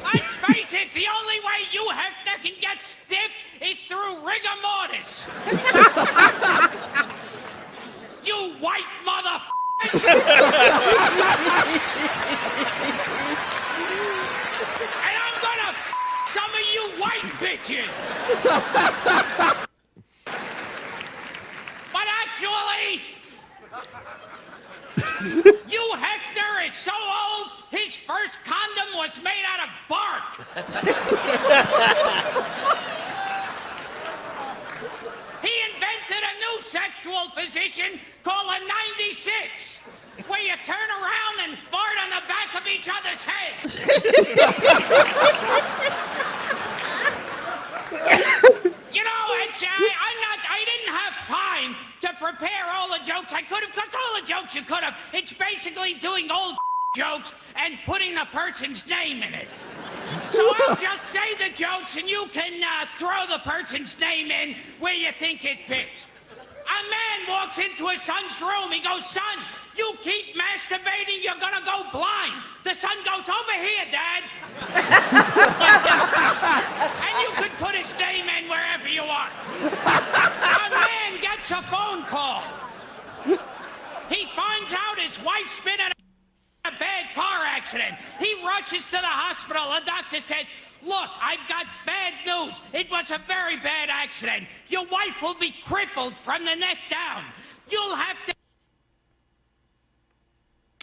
Let's face it, the only way you Hefner can get stiff is through rigor mortis. You white motherfuckers! And I'm gonna some of you white bitches! But actually, you Hefner is so old, his first condom was made out of bark. He invented a new sexual position called a 96, where you turn around and fart on the back of each other's heads. You know, I didn't have time to prepare all the jokes I could have, because all the jokes you could have, it's basically doing old jokes and putting the person's name in it. So I'll just say the jokes and you can throw the person's name in where you think it fits. A man walks into his son's room. He goes, son, you keep masturbating, you're gonna go blind. The son goes, over here, Dad. And you can put his name in wherever you want. A man gets a phone call. He finds out his wife's been in a bad car accident. He rushes to the hospital. The doctor said, look, I've got bad news. It was a very bad accident. Your wife will be crippled from the neck down. You'll have to...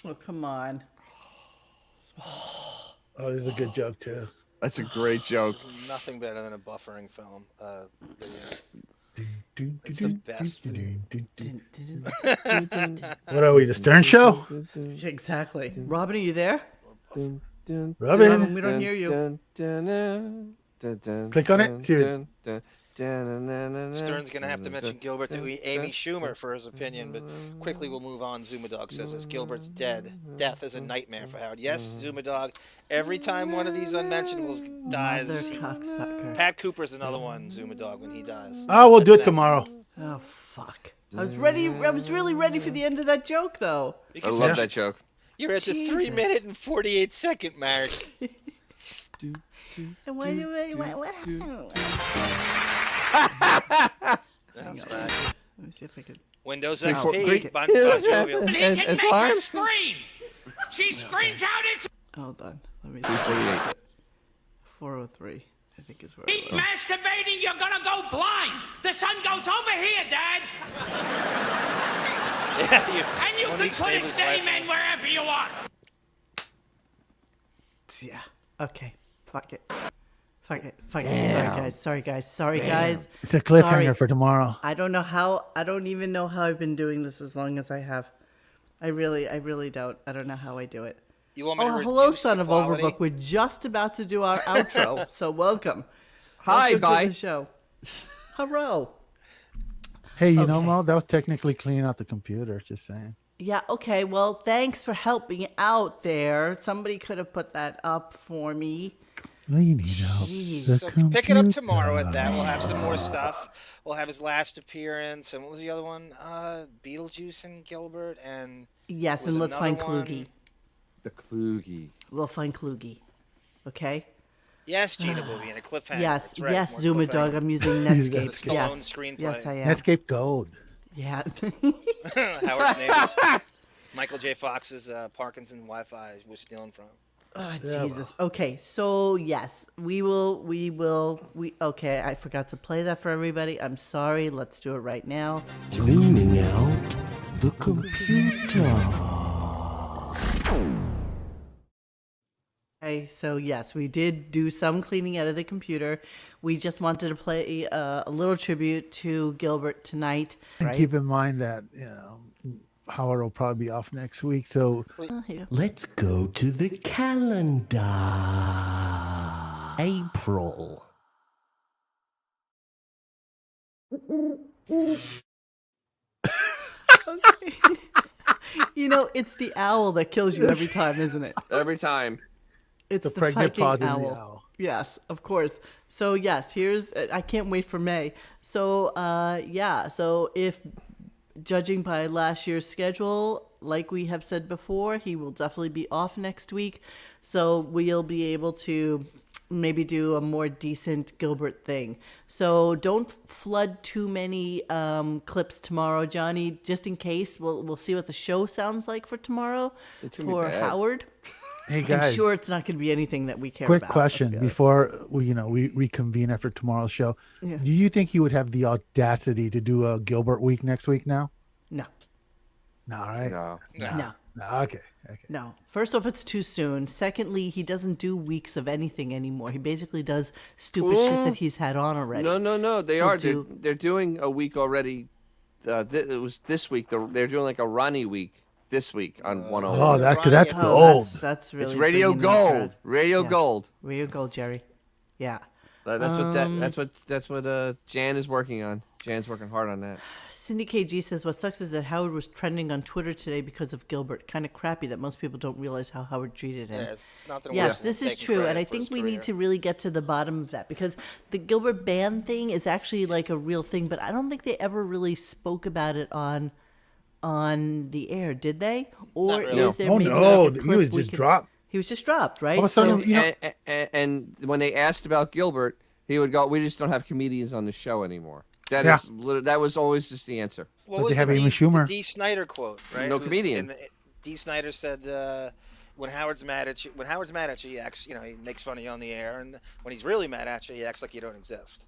Oh, come on. Oh, this is a good joke, too. That's a great joke. There's nothing better than a buffering film. It's the best. What are we, the Stern Show? Exactly. Robin, are you there? Robin, we don't hear you. Click on it. See it. Stern's going to have to mention Gilbert to Amy Schumer for his opinion, but quickly we'll move on. Zumadog says this. Gilbert's dead. Death is a nightmare for Howard. Yes, Zumadog. Every time one of these unmentionables dies, Pat Cooper's another one, Zumadog, when he dies. Oh, we'll do it tomorrow. Oh, fuck. I was really ready for the end of that joke, though. I love that joke. You're at the 3-minute and 48-second mark. And what happened? That's bad. Let me see if I can... Windows Take XP. four- Bon Jovi. And he can make her scream. She screams out, it's... Hold on. Let me see. 348. 403, I think is where Keep I was. masturbating, you're gonna go blind. The sun goes over here, Dad. And you can put his name in wherever you want. Yeah. Okay. Fuck it. Sorry, guys. It's a cliffhanger Sorry. for tomorrow. I don't even know how I've been doing this as long as I have. I really don't. I don't know how I do it. You want me to hello, reduce son the of quality? Overbook. We're just about to do our outro, so welcome. Hi, Welcome bye. to the show. Hello. Hey, you know, Mo, that was technically cleaning out the computer. Just saying. Yeah, okay. Well, thanks for helping out there. Somebody could have put that up for me. Cleaning out the So pick it up tomorrow at that. We'll have some more stuff. We'll have his last appearance. And what was the other one? Beetlejuice and Gilbert. And Yes, was and let's find another one. Kluge. The Kluge. We'll find Kluge. Okay? Yes, Gina will be in a cliffhanger. Yes, That's right, yes, more Zuma cliffhanger. Dog. I'm using He's Netscape. Stallone Yes, screenplay. yes, I am. Netscape Gold. Yeah. Howard's neighbors. Michael J. Fox's Parkinson Wi-Fi was stealing from. Oh, Jesus. Okay, so yes, we will. Okay, I forgot to play that for everybody. I'm sorry. Let's do it right now. Cleaning out the computer. Okay, so yes, we did do some cleaning out of the computer. We just wanted to play a little tribute to Gilbert tonight. And Right? keep in mind that, you know, Howard will probably be off next week. So Let's go to the calendar. April. You know, it's the owl that kills you every time, isn't it? Every time. It's The the, pregnant fucking pause in the owl. owl. Yes, of course. So yes, here's. I can't wait for May. So yeah. So if judging by last year's schedule, like we have said before, he will definitely be off next week. So we'll be able to maybe do a more decent Gilbert thing. So don't flood too many clips tomorrow, Johnny, just in case. We'll see what the show sounds like for tomorrow for Howard. Hey guys, I'm sure it's not going to be anything that we care quick about. question before we reconvene after tomorrow's show. Yeah. Do you think you would have the audacity to do a Gilbert week next week now? No. No, right? No. Okay. No. First off, it's too soon. Secondly, he doesn't do weeks of anything anymore. He basically does stupid shit that he's had on already. No. They're doing a week already. It was this week. They're doing like a Ronnie week this week on 101. Oh, that's gold. That's really it's Radio Gold. Radio Gold. Radio Gold, Jerry. Yeah. That's what Jan is working on. Jan's working hard on that. Cindy KG says, what sucks is that Howard was trending on Twitter today because of Gilbert. Kind of crappy that most people don't realize how Howard treated him. Yeah, it's nothing yes, worse than this is taking true, credit and I for think his we career. need to really get to the bottom of that because the Gilbert band thing is actually like a real thing, but I don't think they ever really spoke about it on the air, did they? Or really. is there Oh, maybe no, like a he clip was we just can- dropped. He was just dropped, right? All of a sudden, And when they asked about Gilbert, he would go, "We just don't have comedians on the show anymore." That was always just the answer. What was they have the Amy Schumer. D. Snyder quote, right? No comedian. D. Snyder said, "When Howard's mad at you, he acts, he makes fun of you on the air, and when he's really mad at you, he acts like you don't exist."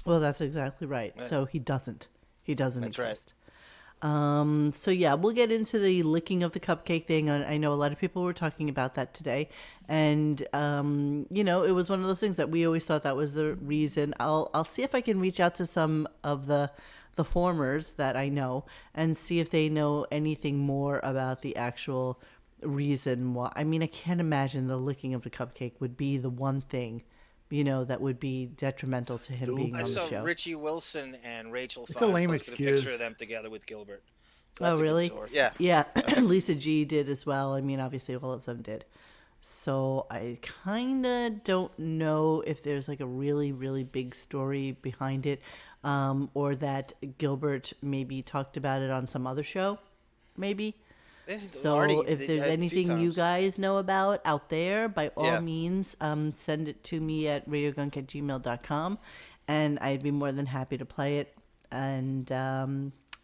Well, that's exactly right. Yeah. So he doesn't. He doesn't That's exist. So yeah, we'll get into the licking of the cupcake thing. I know a lot of people were talking about that today, and it was one of those things that we always thought that was the reason. I'll see if I can reach out to some of the formers that I know and see if they know anything more about the actual reason why. I mean, I can't imagine the licking of the cupcake would be the one thing, that would be detrimental to him being on I the saw show. Richie Wilson and Rachel It's a lame posted excuse. a picture of them together with Gilbert. So Oh, that's a good really? source. Yeah. Yeah. Lisa G did as well. I mean, obviously all of them did. So I kind of don't know if there's like a really, really big story behind it, or that Gilbert maybe talked about it on some other show, maybe. So Already, if there's a few anything you times. guys know about out there, by all Yeah. means, send it to me at radiogunk@gmail.com, and I'd be more than happy to play it. And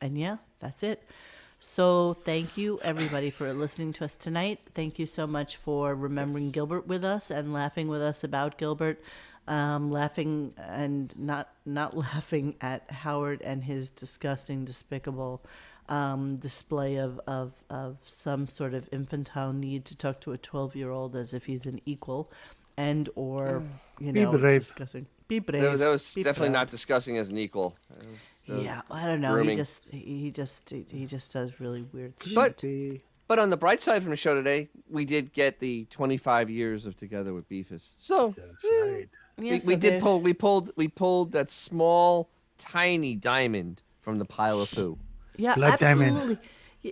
yeah, that's it. So thank you everybody for listening to us tonight. Thank you so much for remembering Gilbert with us and laughing with us about Gilbert. Laughing and not laughing at Howard and his disgusting, despicable display of some sort of infantile need to talk to a 12-year-old as if he's an equal, and or Be brave. discussing. Be brave. That was Be definitely proud. not discussing as an equal. Yeah, I don't know. grooming. He just does really weird things. But on the bright side from the show today, we did get the 25 years of Together with Beefus. So Yeah, so we there- pulled that small, tiny diamond from the pile of poo. Yeah, Blood diamond. absolutely.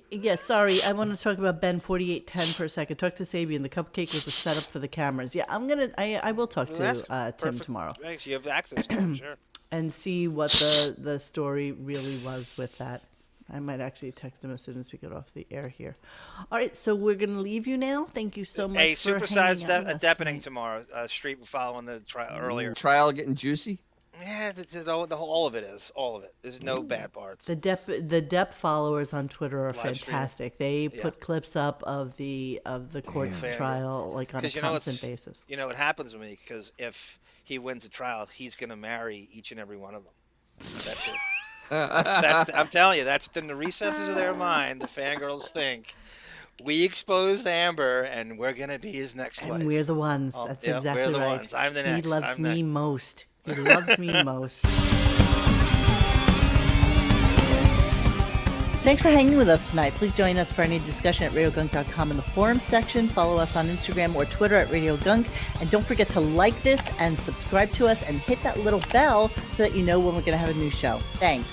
Yeah, sorry. I want to talk about Ben 4810 for a second. Talk to Sabian. The cupcake was a setup for the cameras. Yeah, I will talk Well, to that's Tim perfect. tomorrow Thanks. You have access to him, sure. and see what the story really was with that. I might actually text him as soon as we get off the air here. All right, so we're gonna leave you now. Thank you so much Hey, for supersized hanging out with us Deppening tomorrow. Street we're following the trial earlier. Trial getting juicy. Yeah, all of it is. All of it. There's no bad parts. The Depp followers on Twitter are Live stream. fantastic. They put clips up of the court Fair. trial like on a 'Cause constant basis. You know what happens with me? Because if he wins a trial, he's going to marry each and every one of them. That's it. I'm telling you, that's in the recesses of their mind. The fangirls think we exposed Amber, and we're going to be his next wife. And we're the ones. Oh, That's yeah, exactly we're the right. ones. I'm the He next. loves I'm me next. most. He loves me most. Thanks for hanging with us tonight. Please join us for any discussion at RadioGunk.com in the forum section. Follow us on Instagram or Twitter at RadioGunk. And don't forget to like this and subscribe to us and hit that little bell so that you know when we're going to have a new show. Thanks.